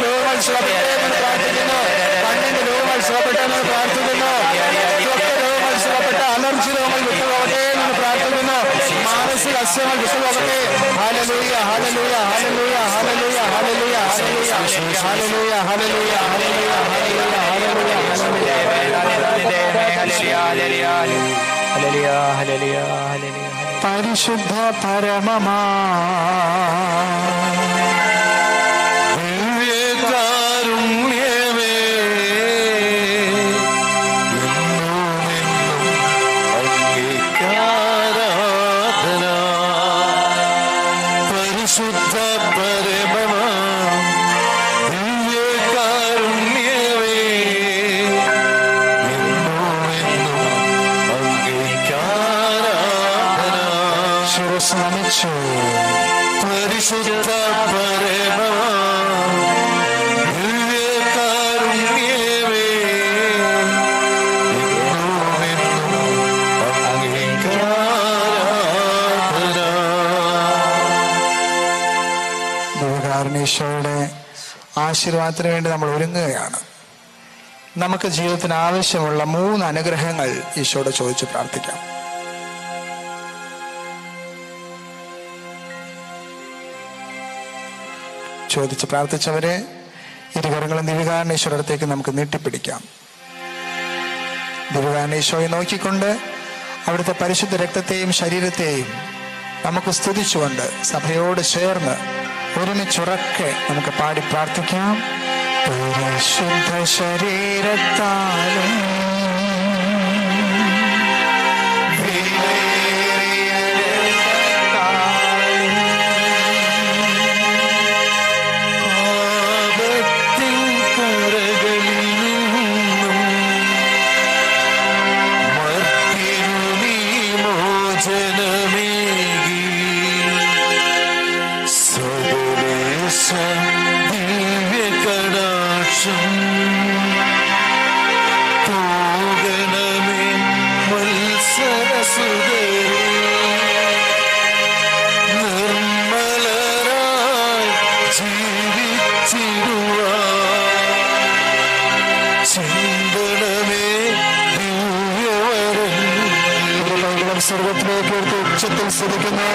രോഗങ്ങൾ സുഖപ്പെട്ടെ എന്ന് പ്രാർത്ഥിക്കുന്നു. കണ്ണിന്റെ രോഗങ്ങൾ സുഖപ്പെട്ടെ എന്ന് പ്രാർത്ഥിക്കുന്നു. രോഗങ്ങൾ സുഖപ്പെട്ട അലർജി രോഗങ്ങൾ വിട്ടുപോകട്ടെ എന്ന് പ്രാർത്ഥിക്കുന്നു. മാനസിക അസ്വങ്ങൾ വിട്ടുപോകട്ടെ. Hallelujah, hallelujah, hallelujah, hallelujah, hallelujah, hallelujah, hallelujah, hallelujah, hallelujah, hallelujah. പരിശുദ്ധ പരമമാ
ദിവ്യകാരുണ്യമേ, എന്നും എന്നും അങ്ങേക്ക് ആരാധന. പരിശുദ്ധ പരമ ദിവ്യകാരുണ്യമേ, എന്നുമെന്നും അങ്ങേക്കാരാധന.
ദിവ്യകാരുണ്യേശ്വരയുടെ ആശീർവാദത്തിന് വേണ്ടി നമ്മൾ ഒരുങ്ങുകയാണ്. നമുക്ക് ജീവിതത്തിന് ആവശ്യമുള്ള 3 അനുഗ്രഹങ്ങൾ ഈശോയോട് ചോദിച്ച് പ്രാർത്ഥിക്കാം. ചോദിച്ച് പ്രാർത്ഥിച്ചവരെ ഇരുകരങ്ങളും ദിവ്യകാരുണ്യേശ്വരയുടെ അടുത്തേക്ക് നമുക്ക് നീട്ടിപ്പിടിക്കാം. ദിവ്യകാരുണ്യേശ്വരയെ നോക്കിക്കൊണ്ട് അവിടുത്തെ പരിശുദ്ധ രക്തത്തെയും ശരീരത്തെയും നമുക്ക് സ്തുതിച്ചുകൊണ്ട് സഭയോട് ചേർന്ന് ഒരുമിച്ചുറക്കെ നമുക്ക് പാടി പ്രാർത്ഥിക്കാം. പരിശുദ്ധ ശരീരത്താലും സ്വർഗത്തിലേക്ക് ഉച്ചത്തിൽ ശ്രദ്ധിക്കുന്നു.